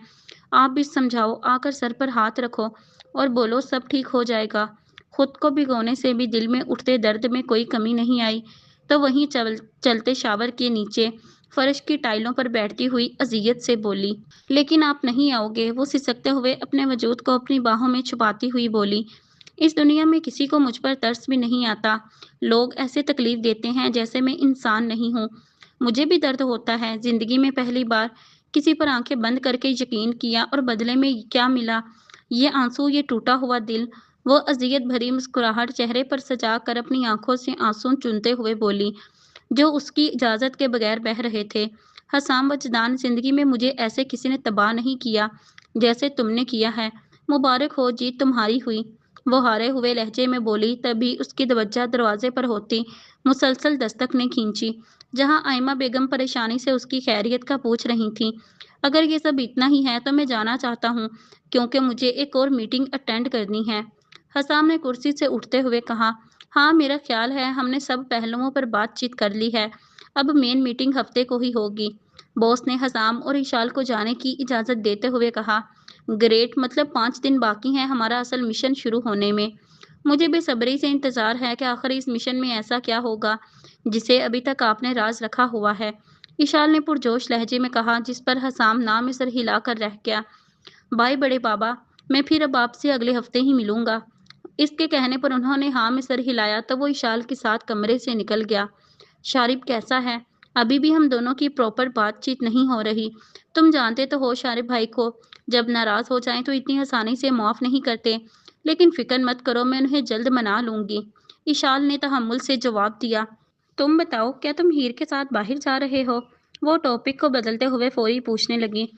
आप भी समझाओ, आकर सर पर हाथ रखो और बोलो सब ठीक हो जाएगा। खुद को भिगोने से भी दिल में उठते दर्द में कोई कमी नहीं आई, तो वहीं चलते शावर के नीचे फर्श की टाइलों पर बैठती हुई अजियत से बोली, लेकिन आप नहीं आओगे। वो सिसकते हुए अपने वजूद को अपनी बाहों में छुपाती हुई बोली, इस दुनिया में किसी को मुझ पर तरस भी नहीं आता। लोग ऐसे तकलीफ देते हैं जैसे मैं इंसान नहीं हूँ। मुझे भी दर्द होता है। जिंदगी में पहली बार किसी पर आंखें बंद करके यकीन किया और बदले में क्या मिला? ये आंसू, ये टूटा हुआ दिल। वो अजियत भरी मुस्कुराहट चेहरे पर सजा कर अपनी आंखों से आंसू चूनते हुए बोली, जो उसकी इजाजत के बगैर बह रहे थे। हसाम वजदान, जिंदगी में मुझे ऐसे किसी ने तबाह नहीं किया जैसे तुमने किया है। मुबारक हो, जीत तुम्हारी हुई। वो हारे हुए लहजे में बोली, तभी उसकी तवज्जो दरवाजे पर होती मुसलसल दस्तक ने खींची, जहां आइमा बेगम परेशानी से उसकी खैरियत का पूछ रही थीं। अगर ये सब इतना ही है तो मैं जाना चाहता हूँ, क्योंकि मुझे एक और मीटिंग अटेंड करनी है। हसाम ने कुर्सी से उठते हुए कहा, हाँ, मेरा ख्याल है हमने सब पहलुओं पर बातचीत कर ली है। अब मेन मीटिंग हफ्ते को ही होगी। बॉस ने हसाम और इशाल को जाने की इजाज़त देते हुए कहा, ग्रेट, मतलब 5 दिन बाकी हैं हमारा असल मिशन शुरू होने में। मुझे बेसब्री से इंतज़ार है कि आखिर इस मिशन में ऐसा क्या होगा जिसे अभी तक आपने राज रखा हुआ है। इशाल ने पुरजोश लहजे में कहा, जिस पर हसाम नाम सर हिलाकर रह गया। बाय बड़े बाबा, मैं फिर अब आपसे अगले हफ्ते ही मिलूंगा। इसके कहने पर उन्होंने हाँ में सर हिलाया तो वो इशाल के साथ कमरे से निकल गया। शारिब कैसा है? अभी भी हम दोनों की प्रॉपर बातचीत नहीं हो रही। तुम जानते तो हो शारिब भाई को, जब नाराज हो जाएं तो इतनी आसानी से माफ नहीं करते। लेकिन फिक्र मत करो, मैं उन्हें जल्द मना लूंगी। इशाल ने तहम्मुल से जवाब दिया। तुम बताओ, क्या तुम हीर के साथ बाहर जा रहे हो? वो टॉपिक को बदलते हुए फौरी पूछने लगी।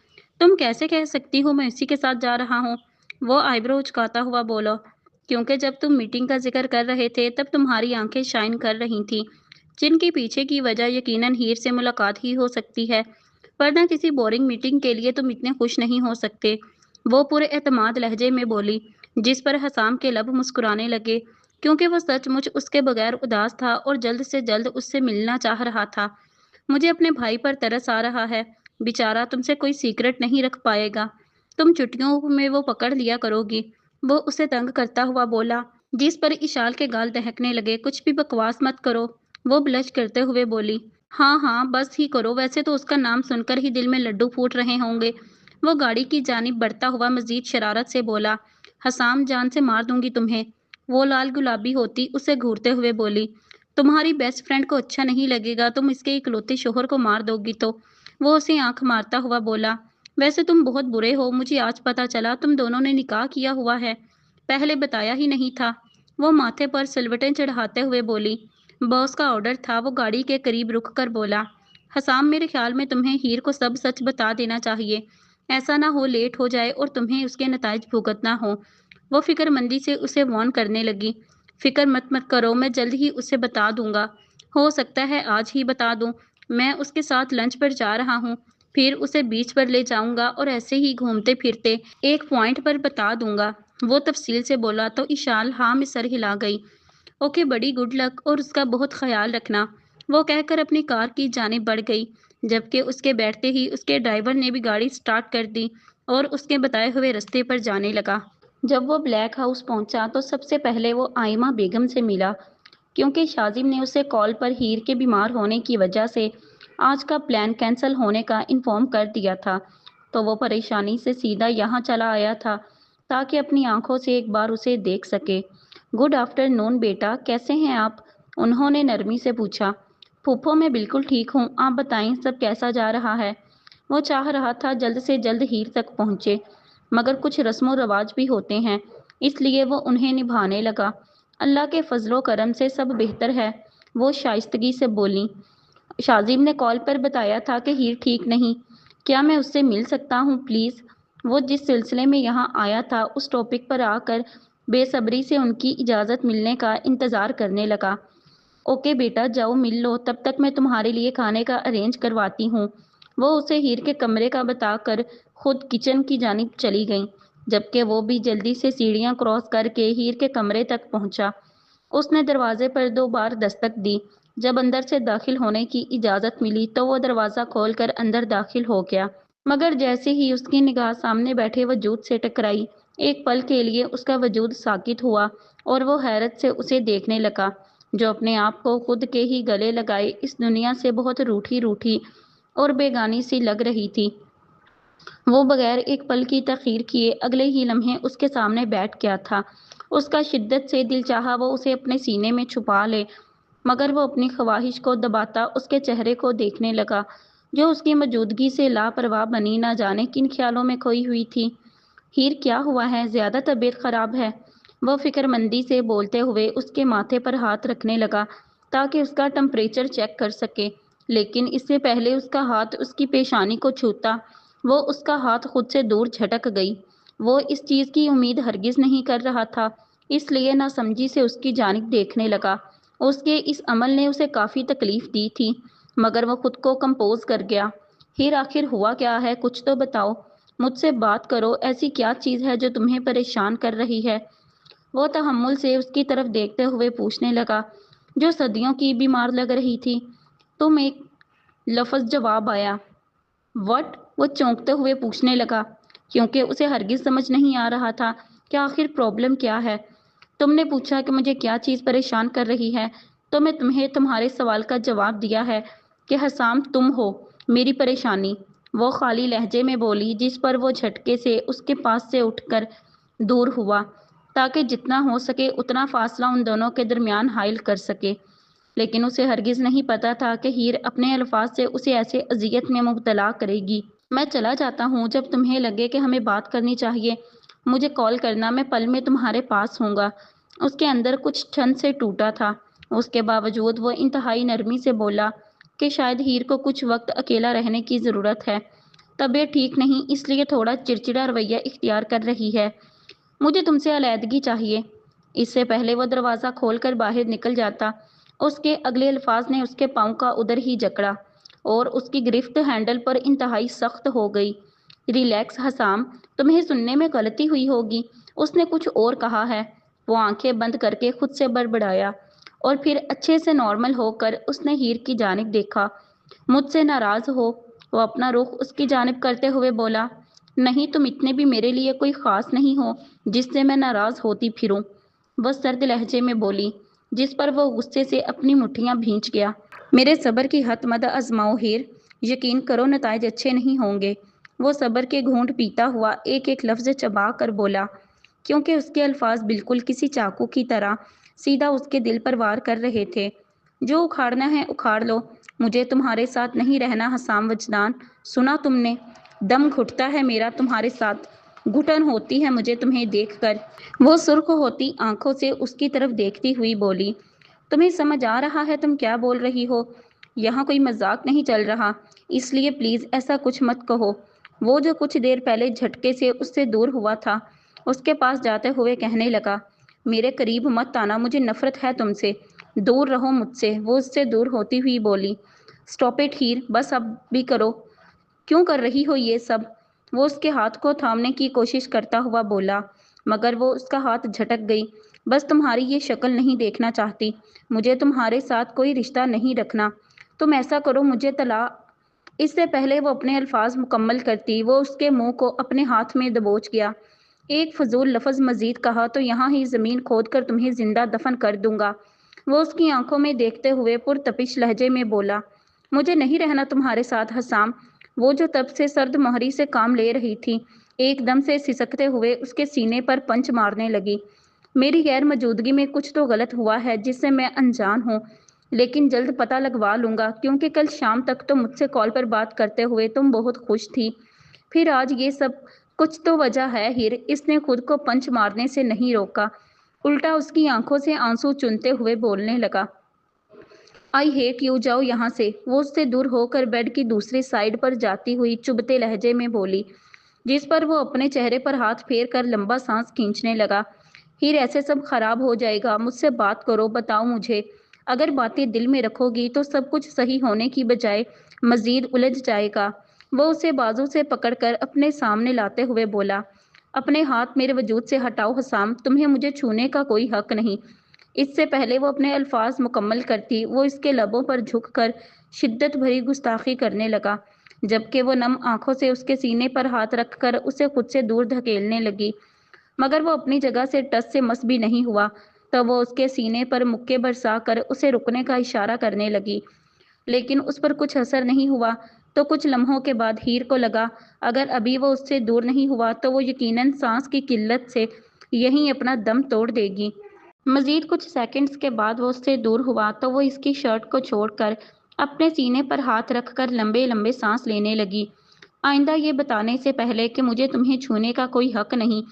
तुम कैसे कह सकती हो मैं उसी के साथ जा रहा हूँ? वो आईब्रो उचकाता हुआ बोला, क्योंकि जब तुम मीटिंग का जिक्र कर रहे थे तब तुम्हारी आंखें शाइन कर रही थीं, जिनके पीछे की वजह यकीनन हीर से मुलाकात ही हो सकती है, वरना किसी बोरिंग मीटिंग के लिए तुम इतने खुश नहीं हो सकते। वो पूरे एतमाद लहजे में बोली, जिस पर हसाम के लब मुस्कुराने लगे, क्योंकि वो सचमुच उसके बगैर उदास था और जल्द से जल्द उससे मिलना चाह रहा था। मुझे अपने भाई पर तरस आ रहा है। बेचारा तुमसे कोई सीक्रेट नहीं रख पाएगा। तुम छुट्टियों में वो पकड़ लिया करोगी। वो उसे तंग करता हुआ बोला, जिस पर इशाल के गाल दहकने लगे। कुछ भी बकवास मत करो। वो ब्लश करते हुए बोली, हाँ हाँ, बस ही करो। वैसे तो उसका नाम सुनकर ही दिल में लड्डू फूट रहे होंगे। वो गाड़ी की जानिब बढ़ता हुआ मजीद शरारत से बोला, हसाम, जान से मार दूंगी तुम्हें। वो लाल गुलाबी होती उसे घूरते हुए बोली, तुम्हारी बेस्ट फ्रेंड को अच्छा नहीं लगेगा, तुम इसके इकलौते शोहर को मार दोगी तो। वो उसे आंख मारता हुआ बोला, वैसे तुम बहुत बुरे हो, मुझे आज पता चला तुम दोनों ने निकाह किया हुआ है, पहले बताया ही नहीं था। वो माथे पर सिलवटें चढ़ाते हुए बोली, बॉस का ऑर्डर था। वो गाड़ी के करीब रुक कर बोला, हसाम, मेरे ख्याल में तुम्हें हीर को सब सच बता देना चाहिए। ऐसा ना हो लेट हो जाए और तुम्हें उसके नताइज भुगतना हो। वो फिक्रमंदी से उसे वार्न करने लगी, फिक्र मत करो, मैं जल्द ही उसे बता दूंगा। हो सकता है आज ही बता दूं। मैं उसके साथ लंच पर जा रहा हूँ, फिर उसे बीच पर ले जाऊंगा और ऐसे ही घूमते फिरते एक पॉइंट पर बता दूंगा। वो तफसील से बोला तो इशाल हाँ में सर हिला गई। ओके, बड़ी गुड लक और उसका बहुत ख्याल रखना। वो कहकर अपनी कार की जानिब बढ़ गई, जबकि उसके बैठते ही उसके ड्राइवर ने भी गाड़ी स्टार्ट कर दी और उसके बताए हुए रास्ते पर जाने लगा। जब वो ब्लैक हाउस पहुंचा तो सबसे पहले वो आइमा बेगम से मिला, क्योंकि शाजिम ने उसे कॉल पर हीर के बीमार होने की वजह से आज का प्लान कैंसिल होने का इन्फॉर्म कर दिया था। तो वो परेशानी से सीधा यहाँ चला आया था। ताकि अपनी आंखों से एक बार उसे देख सके। गुड आफ्टरनून बेटा, कैसे हैं आप? उन्होंने नरमी से पूछा। फूफो, मैं बिल्कुल ठीक हूँ, आप बताएं सब कैसा जा रहा है? वो चाह रहा था जल्द से जल्द हीर तक पहुंचे, मगर कुछ रस्मों रवाज भी होते हैं, इसलिए वो उन्हें निभाने लगा। अल्लाह के फजलो करम से सब बेहतर है, वो शाइस्तगी से बोली। शाजिम ने कॉल पर बताया था कि हीर ठीक नहीं। क्या मैं उससे मिल सकता हूँ प्लीज़? वो जिस सिलसिले में यहाँ आया था उस टॉपिक पर आकर बेसब्री से उनकी इजाज़त मिलने का इंतज़ार करने लगा। ओके बेटा, जाओ मिल लो, तब तक मैं तुम्हारे लिए खाने का अरेंज करवाती हूँ। वो उसे हीर के कमरे का बताकर खुद किचन की जानिब चली गई, जबकि वो भी जल्दी से सीढ़ियाँ क्रॉस करके हीर के कमरे तक पहुँचा। उसने दरवाजे पर 2 बार दस्तक दी। जब अंदर से दाखिल होने की इजाज़त मिली तो वो दरवाज़ा खोलकर अंदर दाखिल हो गया। मगर जैसे ही उसकी निगाह सामने बैठे वजूद से टकराई, एक पल के लिए उसका वजूद साकित हुआ और वो हैरत से उसे देखने लगा, जो अपने आप को खुद के ही गले लगाए इस दुनिया से बहुत रूठी रूठी और बेगानी सी लग रही थी। वो बगैर एक पल की तखीर किए अगले ही लम्हे उसके सामने बैठ गया था। उसका शिद्दत से दिल चाहा वो उसे अपने सीने में छुपा ले, मगर वो अपनी ख्वाहिश को दबाता उसके चेहरे को देखने लगा, जो उसकी मौजूदगी से लापरवाह बनी न जाने किन ख्यालों में खोई हुई थी। हीर, क्या हुआ है? ज़्यादा तबीयत खराब है? वह फिक्रमंदी से बोलते हुए उसके माथे पर हाथ रखने लगा ताकि उसका टेम्परेचर चेक कर सके, लेकिन इससे पहले उसका हाथ उसकी पेशानी को छूता वो उसका हाथ खुद से दूर झटक गई। वो इस चीज़ की उम्मीद हरगिज़ नहीं कर रहा था, इसलिए नासमझी से उसकी जानिब देखने लगा। उसके इस अमल ने उसे काफ़ी तकलीफ़ दी थी, मगर वो खुद को कंपोज कर गया। फिर आखिर हुआ क्या है? कुछ तो बताओ, मुझसे बात करो। ऐसी क्या चीज़ है जो तुम्हें परेशान कर रही है? वो तहम्मुल से उसकी तरफ देखते हुए पूछने लगा, जो सदियों की बीमार लग रही थी। तुम एक लफ्ज़ जवाब आया। व्हाट? वो चौंकते हुए पूछने लगा, क्योंकि उसे हरगिज़ समझ नहीं आ रहा था कि आखिर प्रॉब्लम क्या है। तुमने पूछा कि मुझे क्या चीज़ परेशान कर रही है, तो मैं तुम्हें तुम्हारे सवाल का जवाब दिया है कि हसाम तुम हो मेरी परेशानी। वो खाली लहजे में बोली, जिस पर वो झटके से उसके पास से उठकर दूर हुआ, ताकि जितना हो सके उतना फासला उन दोनों के दरमियान हाइल कर सके। लेकिन उसे हरगिज़ नहीं पता था कि हीर अपने अल्फाज से उसे ऐसे अजियत में मुब्तला करेगी। मैं चला जाता हूँ, जब तुम्हें लगे कि हमें बात करनी चाहिए मुझे कॉल करना, मैं पल में तुम्हारे पास हूँगा। उसके अंदर कुछ ठंड से टूटा था। उसके बावजूद वो इंतहाई नरमी से बोला कि शायद हीर को कुछ वक्त अकेला रहने की ज़रूरत है। तबीयत ठीक नहीं, इसलिए थोड़ा चिड़चिड़ा रवैया इख्तियार कर रही है। मुझे तुमसे अलैदगी चाहिए। इससे पहले वो दरवाज़ा खोलकर बाहर निकल जाता, उसके अगले अल्फाज ने उसके पाँव का उधर ही जकड़ा और उसकी गिरफ्त हैंडल पर इंतहाई सख्त हो गई। रिलैक्स हसाम, तुम्हें सुनने में गलती हुई होगी, उसने कुछ और कहा है। वो आंखें बंद करके खुद से बड़बड़ाया और फिर अच्छे से नॉर्मल होकर उसने हीर की जानिब देखा। मुझसे नाराज़ हो? वो अपना रुख उसकी जानिब करते हुए बोला। नहीं, तुम इतने भी मेरे लिए कोई ख़ास नहीं हो जिससे मैं नाराज़ होती फिरूं, वह सर्द लहजे में बोली, जिस पर वो गुस्से से अपनी मुट्ठियां भींच गया। मेरे सब्र की हद मत आजमाओ हीर, यकीन करो नताइज अच्छे नहीं होंगे। वो सब्र के घूंट पीता हुआ एक एक लफ्ज़ चबा कर बोला, क्योंकि उसके अल्फाज बिल्कुल किसी चाकू की तरह सीधा उसके दिल पर वार कर रहे थे। जो उखाड़ना है उखाड़ लो, मुझे तुम्हारे साथ नहीं रहना हसाम वजदान। सुना तुमने? दम घुटता है मेरा तुम्हारे साथ, घुटन होती है मुझे तुम्हें देखकर। वो सुर्ख होती आंखों से उसकी तरफ देखती हुई बोली, तुम्हें समझ आ रहा है तुम क्या बोल रही हो? यहाँ कोई मजाक नहीं चल रहा, इसलिए प्लीज़ ऐसा कुछ मत कहो। वो जो कुछ देर पहले झटके से उससे दूर हुआ था, उसके पास जाते हुए कहने लगा, मेरे करीब मत आना, मुझे नफरत है तुमसे, दूर रहो मुझसे। वो उससे दूर होती हुई बोली, स्टॉप इट हीर, बस अब भी करो। क्यों कर रही हो ये सब? वो उसके हाथ को थामने की कोशिश करता हुआ बोला, मगर वो उसका हाथ झटक गई। बस तुम्हारी ये शक्ल नहीं देखना चाहती, मुझे तुम्हारे साथ कोई रिश्ता नहीं रखना। तुम ऐसा करो, मुझे तला। इससे पहले वो अपने अल्फाज मुकम्मल करती, वो उसके मुंह को अपने हाथ में दबोच गया। एक फजूल लफ्ज़ मजीद कहा तो यहाँ ही ज़मीन खोद कर तुम्हें जिंदा दफन कर दूंगा। वो उसकी आंखों में देखते हुए पुरतपिश लहजे में बोला, मुझे नहीं रहना तुम्हारे साथ हसाम। वो जो तब से सर्द मोहरी से काम ले रही थी, एक दम से सिसकते हुए उसके सीने पर पंच मारने लगी। मेरी गैर मौजूदगी में कुछ तो गलत हुआ है जिससे मैं अनजान हूँ, लेकिन जल्द पता लगवा लूंगा, क्योंकि कल शाम तक तो मुझसे कॉल पर बात करते हुए तुम बहुत खुश थी। फिर आज ये सब, कुछ तो वजह है हीर। इसने खुद को पंच मारने से नहीं रोका, उल्टा उसकी आंखों से आंसू चुनते हुए बोलने लगा। आई हेट यू, जाओ यहाँ से। वो उससे दूर होकर बेड की दूसरी साइड पर जाती हुई चुभते लहजे में बोली, जिस पर वो अपने चेहरे पर हाथ फेर कर लंबा सांस खींचने लगा। हीर, ऐसे सब खराब हो जाएगा, मुझसे बात करो, बताओ मुझे। अगर बातें दिल में रखोगी तो सब कुछ सही होने की बजाय मजीद उलझ जाएगा। वो उसे बाजू से पकड़कर अपने सामने लाते हुए बोला, अपने हाथ मेरे वजूद से हटाओ हसाम, तुम्हें मुझे छूने का कोई हक नहीं। इससे पहले वो अपने अल्फाज मुकम्मल करती, वो इसके लबों पर झुककर शिद्दत भरी गुस्ताखी करने लगा, जबकि वो नम आंखों से उसके सीने पर हाथ रखकर उसे खुद से दूर धकेलने लगी। मगर वो अपनी जगह से टस से मस भी नहीं हुआ। तब वो उसके सीने पर मुक्के बरसा कर उसे रुकने का इशारा करने लगी, लेकिन उस पर कुछ असर नहीं हुआ। तो कुछ लम्हों के बाद हीर को लगा, अगर अभी वो उससे दूर नहीं हुआ तो वो यकीनन सांस की किल्लत से यहीं अपना दम तोड़ देगी। मजीद कुछ सेकंड्स के बाद वो उससे दूर हुआ तो वो इसकी शर्ट को छोड़कर अपने सीने पर हाथ रखकर लंबे लंबे सांस लेने लगी। आइंदा ये बताने से पहले कि मुझे तुम्हें छूने का कोई हक नहीं,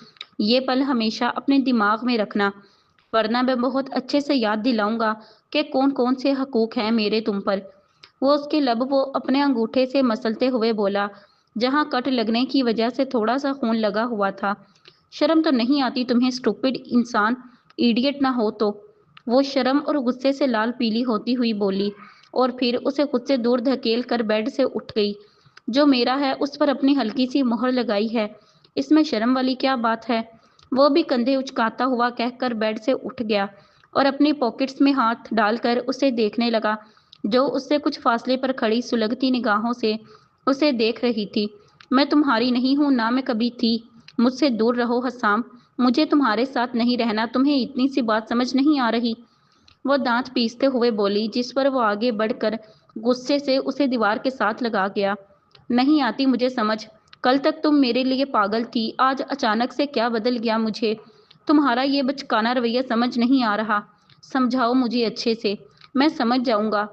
ये पल हमेशा अपने दिमाग में रखना, वरना मैं बहुत अच्छे से याद दिलाऊंगा कि कौन कौन से हकूक हैं मेरे तुम पर। वो उसके लब वो अपने अंगूठे से मसलते हुए बोला, जहां कट लगने की वजह से थोड़ा सा खून लगा हुआ था। शर्म तो नहीं आती तुम्हें, स्टूपिड इंसान, इडियट ना हो तो। वो शर्म और गुस्से से लाल पीली होती हुई बोली, और फिर उसे खुद से दूर धकेल कर बेड से उठ गई। जो मेरा है उस पर अपनी हल्की सी मोहर लगाई है, इसमें शर्म वाली क्या बात है। वो भी कंधे उचकाता हुआ कहकर बेड से उठ गया और अपनी पॉकेट्स में हाथ डालकर उसे देखने लगा, जो उससे कुछ फासले पर खड़ी सुलगती निगाहों से उसे देख रही थी। मैं तुम्हारी नहीं हूं, ना मैं कभी थी। मुझसे दूर रहो हसाम, मुझे तुम्हारे साथ नहीं रहना। तुम्हें इतनी सी बात समझ नहीं आ रही? वो दांत पीसते हुए बोली, जिस पर वो आगे बढ़कर गुस्से से उसे दीवार के साथ लगा गया। नहीं आती मुझे समझ। कल तक तुम मेरे लिए पागल थी, आज अचानक से क्या बदल गया मुझे? तुम्हारा ये बचकाना रवैया समझ नहीं आ रहा। समझाओ मुझे अच्छे से, मैं समझ जाऊंगा।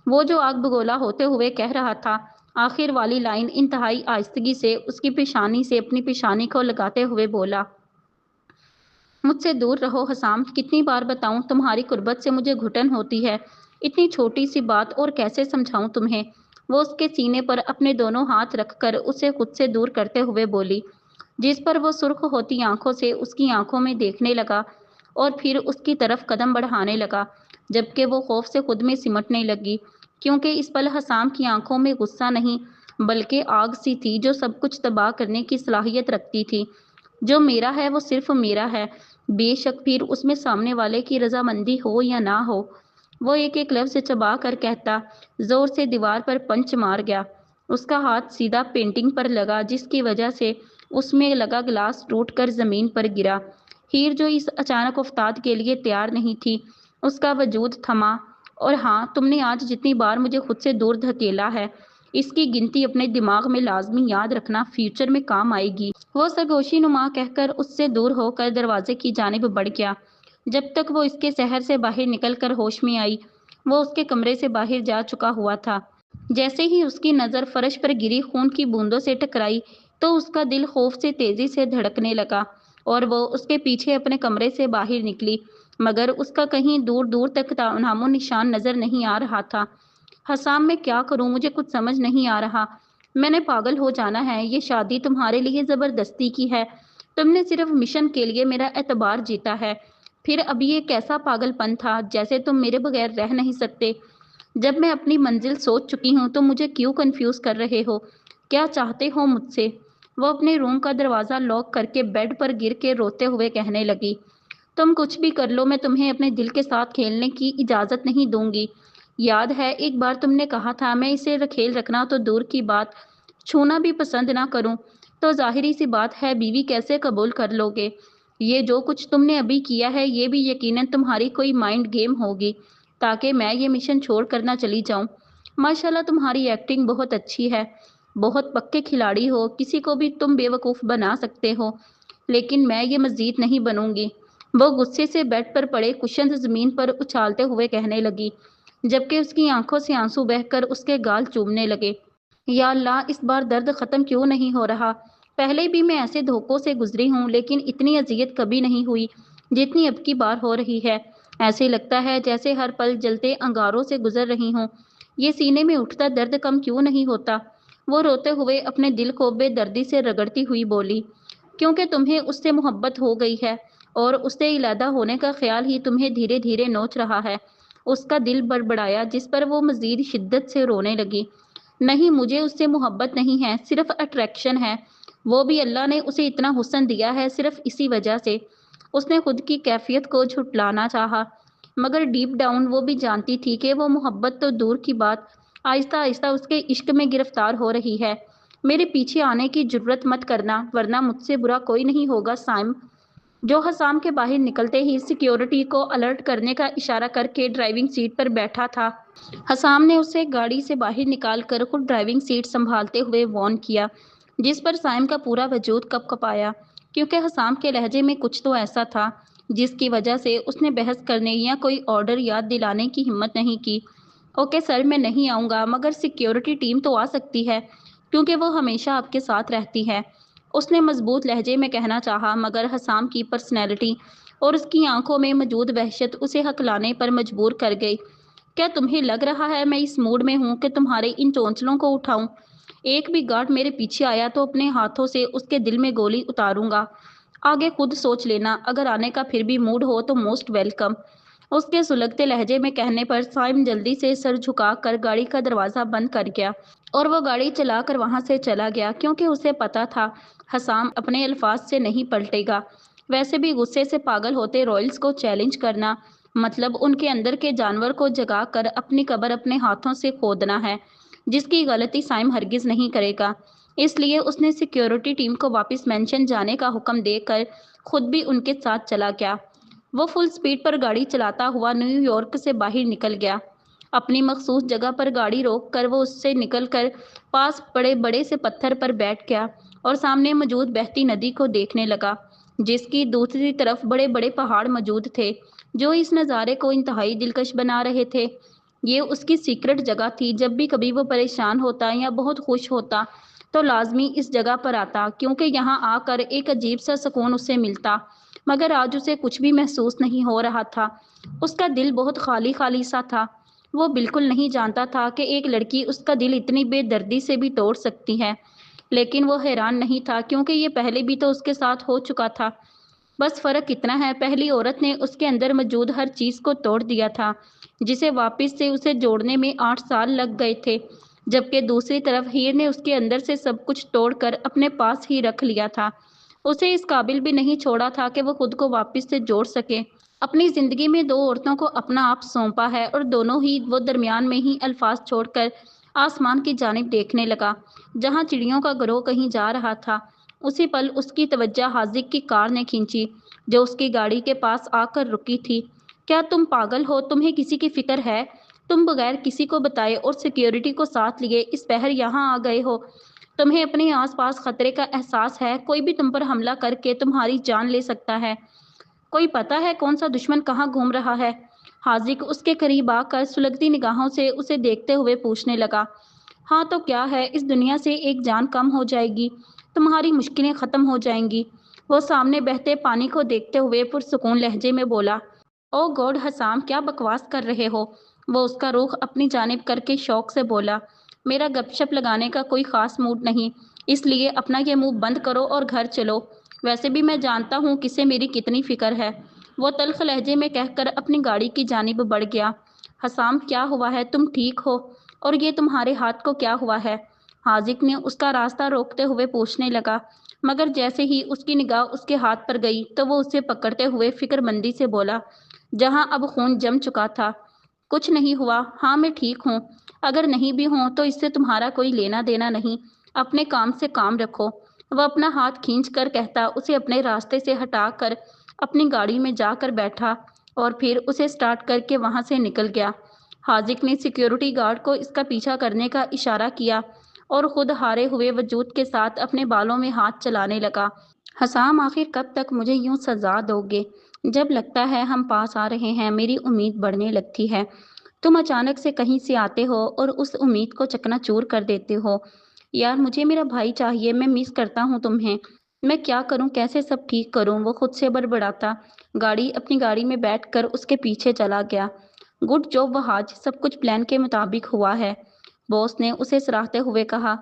वो जो आग बगोला होते हुए कह रहा था, आखिर वाली लाइन इंतहाई आहिस्तगी से उसकी पेशानी से अपनी पेशानी को लगाते हुए बोला, मुझसे दूर रहो हसाम। कितनी बार बताऊं, तुम्हारी कुर्बत से मुझे घुटन होती है। इतनी छोटी सी बात और कैसे समझाऊं तुम्हें? वो उसके सीने पर अपने दोनों हाथ रखकर उसे खुद से दूर करते हुए बोली, जिस पर वो सुर्ख होती आंखों से उसकी आंखों में देखने लगा और फिर उसकी तरफ कदम बढ़ाने लगा, जबकि वो खौफ से खुद में सिमटने लगी, क्योंकि इस पल हसाम की आंखों में गुस्सा नहीं बल्कि आग सी थी जो सब कुछ तबाह करने की सलाहियत रखती थी। जो मेरा है वो सिर्फ मेरा है, बेशक फिर उसमें सामने वाले की रजामंदी हो या ना हो। वो एक एक लफ्ज चबा कर कहता, जोर से दीवार पर पंच मार गया। उसका हाथ सीधा पेंटिंग पर लगा, जिसकी वजह से उसमें लगा गिलास टूट कर जमीन पर गिरा। हीर, जो इस अचानक उफ्ताद के लिए तैयार नहीं थी, उसका वजूद थमा। और हाँ, तुमने आज जितनी बार मुझे खुद से दूर धकेला है, इसकी गिनती अपने दिमाग में लाजमी याद रखना, फ्यूचर में काम आएगी। वो सरगोशी नुमा कहकर उससे दूर होकर दरवाजे की जानिब बढ़ गया। जब तक वो इसके शहर से बाहर निकलकर होश में आई, वो उसके कमरे से बाहर जा चुका हुआ था। जैसे ही उसकी नज़र फर्श पर गिरी खून की बूंदों से टकराई, तो उसका दिल खौफ से तेजी से धड़कने लगा और वो उसके पीछे अपने कमरे से बाहर निकली, मगर उसका कहीं दूर दूर तक नामो निशान नजर नहीं आ रहा था। हसाम, मैं क्या करूं, मुझे कुछ समझ नहीं आ रहा। मैंने पागल हो जाना है। ये शादी तुम्हारे लिए जबरदस्ती की है। तुमने सिर्फ मिशन के लिए मेरा एतबार जीता है। फिर अब ये कैसा पागलपन था, जैसे तुम मेरे बगैर रह नहीं सकते। जब मैं अपनी मंजिल सोच चुकी हूँ तो मुझे क्यों कंफ्यूज कर रहे हो? क्या चाहते हो मुझसे? वो अपने रूम का दरवाज़ा लॉक करके बेड पर गिर के रोते हुए कहने लगी, तुम कुछ भी कर लो, मैं तुम्हें अपने दिल के साथ खेलने की इजाज़त नहीं दूंगी। याद है एक बार तुमने कहा था, मैं इसे खेल रखना तो दूर की बात, छूना भी पसंद ना करूं। तो जाहिरी सी बात है, बीवी कैसे कबूल कर लोगे? ये जो कुछ तुमने अभी किया है ये भी यकीनन तुम्हारी कोई माइंड गेम होगी, ताकि मैं ये मिशन छोड़ कर ना चली जाऊं। माशाल्लाह, तुम्हारी एक्टिंग बहुत अच्छी है। बहुत पक्के खिलाड़ी हो, किसी को भी तुम बेवकूफ़ बना सकते हो, लेकिन मैं ये मज़ीद नहीं बनूंगी। वो गुस्से से बेड पर पड़े कुशन ज़मीन पर उछालते हुए कहने लगी, जबकि उसकी आंखों से आंसू बहकर उसके गाल चूमने लगे। या अल्लाह, इस बार दर्द ख़त्म क्यों नहीं हो रहा? पहले भी मैं ऐसे धोखों से गुजरी हूँ, लेकिन इतनी अजियत कभी नहीं हुई जितनी अब की बार हो रही है। ऐसे लगता है जैसे हर पल जलते अंगारों से गुजर रही हूँ। ये सीने में उठता दर्द कम क्यों नहीं होता? वो रोते हुए अपने दिल को बेदर्दी से रगड़ती हुई बोली, क्योंकि तुम्हें उससे मोहब्बत हो गई है और उससे इलादा होने का ख्याल ही तुम्हें धीरे धीरे नोच रहा है। उसका दिल बड़बड़ाया, जिस पर वो मजीद शिद्दत से रोने लगी। नहीं, मुझे उससे मोहब्बत नहीं है, सिर्फ अट्रैक्शन है। वो भी अल्लाह ने उसे इतना हुस्न दिया है सिर्फ इसी वजह से। उसने खुद की कैफियत को झुठलाना चाहा, मगर डीप डाउन वो भी जानती थी कि वो मोहब्बत तो दूर की बात, आहिस्ता आहिस्ता उसके इश्क में गिरफ्तार हो रही है। मेरे पीछे आने की जुर्रत मत करना, वरना मुझसे बुरा कोई नहीं होगा साइम। जो हसाम के बाहर निकलते ही सिक्योरिटी को अलर्ट करने का इशारा करके ड्राइविंग सीट पर बैठा था। हसाम ने उसे गाड़ी से बाहर निकालकर खुद ड्राइविंग सीट संभालते हुए वॉर्न किया, जिस पर साइम का पूरा वजूद कपकपाया, क्योंकि हसाम के लहजे में कुछ तो ऐसा था जिसकी वजह से उसने बहस करने या कोई ऑर्डर याद दिलाने की हिम्मत नहीं की। ओके सर, मैं नहीं आऊँगा, मगर सिक्योरिटी टीम तो आ सकती है, क्योंकि वो हमेशा आपके साथ रहती है। उसने मजबूत लहजे में कहना चाहा, मगर हसाम की पर्सनैलिटी और उसकी आंखों में मौजूद वहशत उसे हकलाने पर मजबूर कर गई। क्या तुम्हें लग रहा है मैं इस मूड में हूँ कि तुम्हारे इन चोंचलों को उठाऊं? एक भी गार्ड मेरे पीछे आया तो अपने हाथों से उसके दिल में गोली उतारूंगा। आगे खुद सोच लेना, अगर आने का फिर भी मूड हो तो मोस्ट वेलकम। उसके सुलगते लहजे में कहने पर साइम जल्दी से सर झुकाकर गाड़ी का दरवाज़ा बंद कर गया और वो गाड़ी चलाकर वहां से चला गया, क्योंकि उसे पता था हसाम अपने अल्फाज से नहीं पलटेगा। वैसे भी गुस्से से पागल होते रॉयल्स को चैलेंज करना मतलब उनके अंदर के जानवर को जगाकर अपनी कब्र अपने हाथों से खोदना है, जिसकी गलती साइम हरगिज नहीं करेगा। इसलिए उसने सिक्योरिटी टीम को वापस मेंशन जाने का हुक्म देकर खुद भी उनके साथ चला गया। वो फुल स्पीड पर गाड़ी चलाता हुआ न्यूयॉर्क से बाहर निकल गया। अपनी मखसूस जगह पर गाड़ी रोक कर वो उससे निकल कर पास पड़े बड़े से पत्थर पर बैठ गया और सामने मौजूद बहती नदी को देखने लगा, जिसकी दूसरी तरफ बड़े बड़े पहाड़ मौजूद थे जो इस नज़ारे को इंतहाई दिलकश बना रहे थे। ये उसकी सीक्रेट जगह थी। जब भी कभी वो परेशान होता या बहुत खुश होता तो लाजमी इस जगह पर आता, क्योंकि यहाँ आकर एक अजीब सा सुकून उसे मिलता। मगर आज उसे कुछ भी महसूस नहीं हो रहा था। उसका दिल बहुत खाली खाली सा था। वो बिल्कुल नहीं जानता था कि एक लड़की उसका दिल इतनी बेदर्दी से भी तोड़ सकती है, लेकिन वो हैरान नहीं था, क्योंकि ये पहले भी तो उसके साथ हो चुका था। बस फ़र्क इतना है, पहली औरत ने उसके अंदर मौजूद हर चीज़ को तोड़ दिया था, जिसे वापस से उसे जोड़ने में 8 साल लग गए थे, जबकि दूसरी तरफ हीर ने उसके अंदर से सब कुछ तोड़कर अपने पास ही रख लिया था। उसे इस काबिल भी नहीं छोड़ा था कि वो खुद को वापस से जोड़ सके। अपनी ज़िंदगी में 2 औरतों को अपना आप सौंपा है और दोनों ही वो दरमियान में ही अल्फाज छोड़कर आसमान की जानिब देखने लगा, जहाँ चिड़ियों का गिरोह कहीं जा रहा था। उसी पल उसकी तवज्जो हाजिक की कार ने खींची, जो उसकी गाड़ी के पास आकर रुकी थी। क्या तुम पागल हो? तुम्हें किसी की फिक्र है? तुम बगैर किसी को बताए और सिक्योरिटी को साथ लिए इस पहर यहाँ आ गए हो। तुम्हें अपने आसपास खतरे का एहसास है? कोई भी तुम पर हमला करके तुम्हारी जान ले सकता है। कोई पता है कौन सा दुश्मन कहाँ घूम रहा है? हाजिक उसके करीब आकर सुलगती निगाहों से उसे देखते हुए पूछने लगा। हाँ तो क्या है, इस दुनिया से एक जान कम हो जाएगी, तुम्हारी मुश्किलें ख़त्म हो जाएंगी। वो सामने बहते पानी को देखते हुए पुरसुकून लहजे में बोला। ओ गॉड हसाम, क्या बकवास कर रहे हो? वो उसका रुख अपनी जानिब करके शौक से बोला। मेरा गपशप लगाने का कोई ख़ास मूड नहीं, इसलिए अपना ये मुंह बंद करो और घर चलो। वैसे भी मैं जानता हूँ किसे मेरी कितनी फ़िक्र है। वो तल्ख लहजे में कहकर अपनी गाड़ी की जानिब बढ़ गया। हसाम, क्या हुआ है? तुम ठीक हो? और ये तुम्हारे हाथ को क्या हुआ है? हाजिक ने उसका रास्ता रोकते हुए पूछने लगा, मगर जैसे ही उसकी निगाह उसके हाथ पर गई तो वो उसे पकड़ते हुए फिक्रमंदी से बोला, जहां अब खून जम चुका था। कुछ नहीं हुआ। हाँ, मैं ठीक हूँ। अगर नहीं भी हूँ तो इससे तुम्हारा कोई लेना देना नहीं। अपने काम से काम रखो। वह अपना हाथ खींच कर कहता उसे अपने रास्ते से हटाकर अपनी गाड़ी में जाकर बैठा और फिर उसे स्टार्ट करके वहां से निकल गया। हाजिक ने सिक्योरिटी गार्ड को इसका पीछा करने का इशारा किया اور خود ہارے ہوئے وجود کے ساتھ اپنے بالوں میں ہاتھ چلانے لگا۔ حسام آخر کب تک مجھے یوں سزا دو گے؟ جب لگتا ہے ہم پاس آ رہے ہیں میری امید بڑھنے لگتی ہے۔ تم اچانک سے کہیں سے آتے ہو اور اس امید کو چکنا چور کر دیتے ہو۔ یار مجھے میرا بھائی چاہیے، میں مس کرتا ہوں تمہیں۔ میں کیا کروں، کیسے سب ٹھیک کروں؟ وہ خود سے بڑبڑاتا اپنی گاڑی میں بیٹھ کر اس کے پیچھے چلا گیا۔ گڈ جاب وہاج، سب کچھ پلان کے مطابق ہوا ہے، باس نے اسے سراہتے ہوئے کہا۔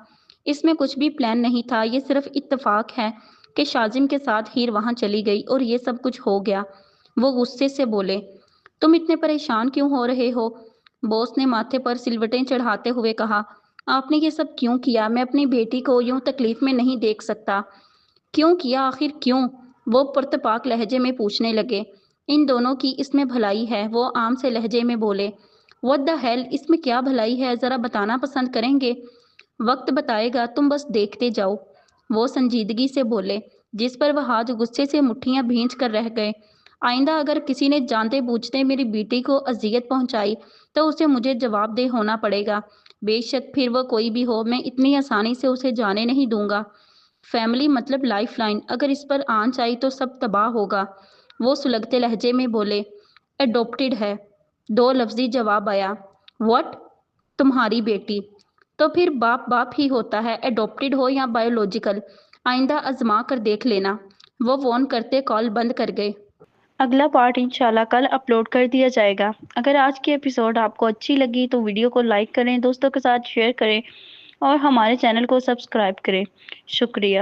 اس میں کچھ بھی پلان نہیں تھا، یہ صرف اتفاق ہے کہ شازم کے ساتھ ہیر وہاں چلی گئی اور یہ سب کچھ ہو گیا۔ وہ غصے سے بولے، تم اتنے پریشان کیوں ہو رہے ہو؟ باس نے ماتھے پر سلوٹیں چڑھاتے ہوئے کہا، آپ نے یہ سب کیوں کیا؟ میں اپنی بیٹی کو یوں تکلیف میں نہیں دیکھ سکتا۔ کیوں کیا آخر کیوں؟ وہ پرتپاک لہجے میں پوچھنے لگے۔ ان دونوں کی اس میں بھلائی ہے، وہ عام سے لہجے میں بولے۔ what the hell، اس میں کیا بھلائی ہے، ذرا بتانا پسند کریں گے؟ وقت بتائے گا، تم بس دیکھتے جاؤ، وہ سنجیدگی سے بولے، جس پر وہاج غصے سے مٹھیاں بھینچ کر رہ گئے۔ آئندہ اگر کسی نے جانتے بوجھتے میری بیٹی کو اذیت پہنچائی تو اسے مجھے جواب دہ ہونا پڑے گا، بے شک پھر وہ کوئی بھی ہو، میں اتنی آسانی سے اسے جانے نہیں دوں گا۔ فیملی مطلب لائف لائن، اگر اس پر آنچ آئی تو سب تباہ ہوگا، وہ سلگتے لہجے میں بولے۔ اڈوپٹڈ ہے، دو لفظی جواب آیا۔ واٹ؟ تمہاری بیٹی؟ تو پھر باپ باپ ہی ہوتا ہے، اڈوپٹڈ ہو یا بایولوجیکل، آئندہ آزما کر دیکھ لینا، وہ وارن کرتے کال بند کر گئے۔ اگلا پارٹ انشاءاللہ کل اپلوڈ کر دیا جائے گا۔ اگر آج کی ایپیسوڈ آپ کو اچھی لگی تو ویڈیو کو لائک کریں، دوستوں کے ساتھ شیئر کریں اور ہمارے چینل کو سبسکرائب کریں۔ شکریہ۔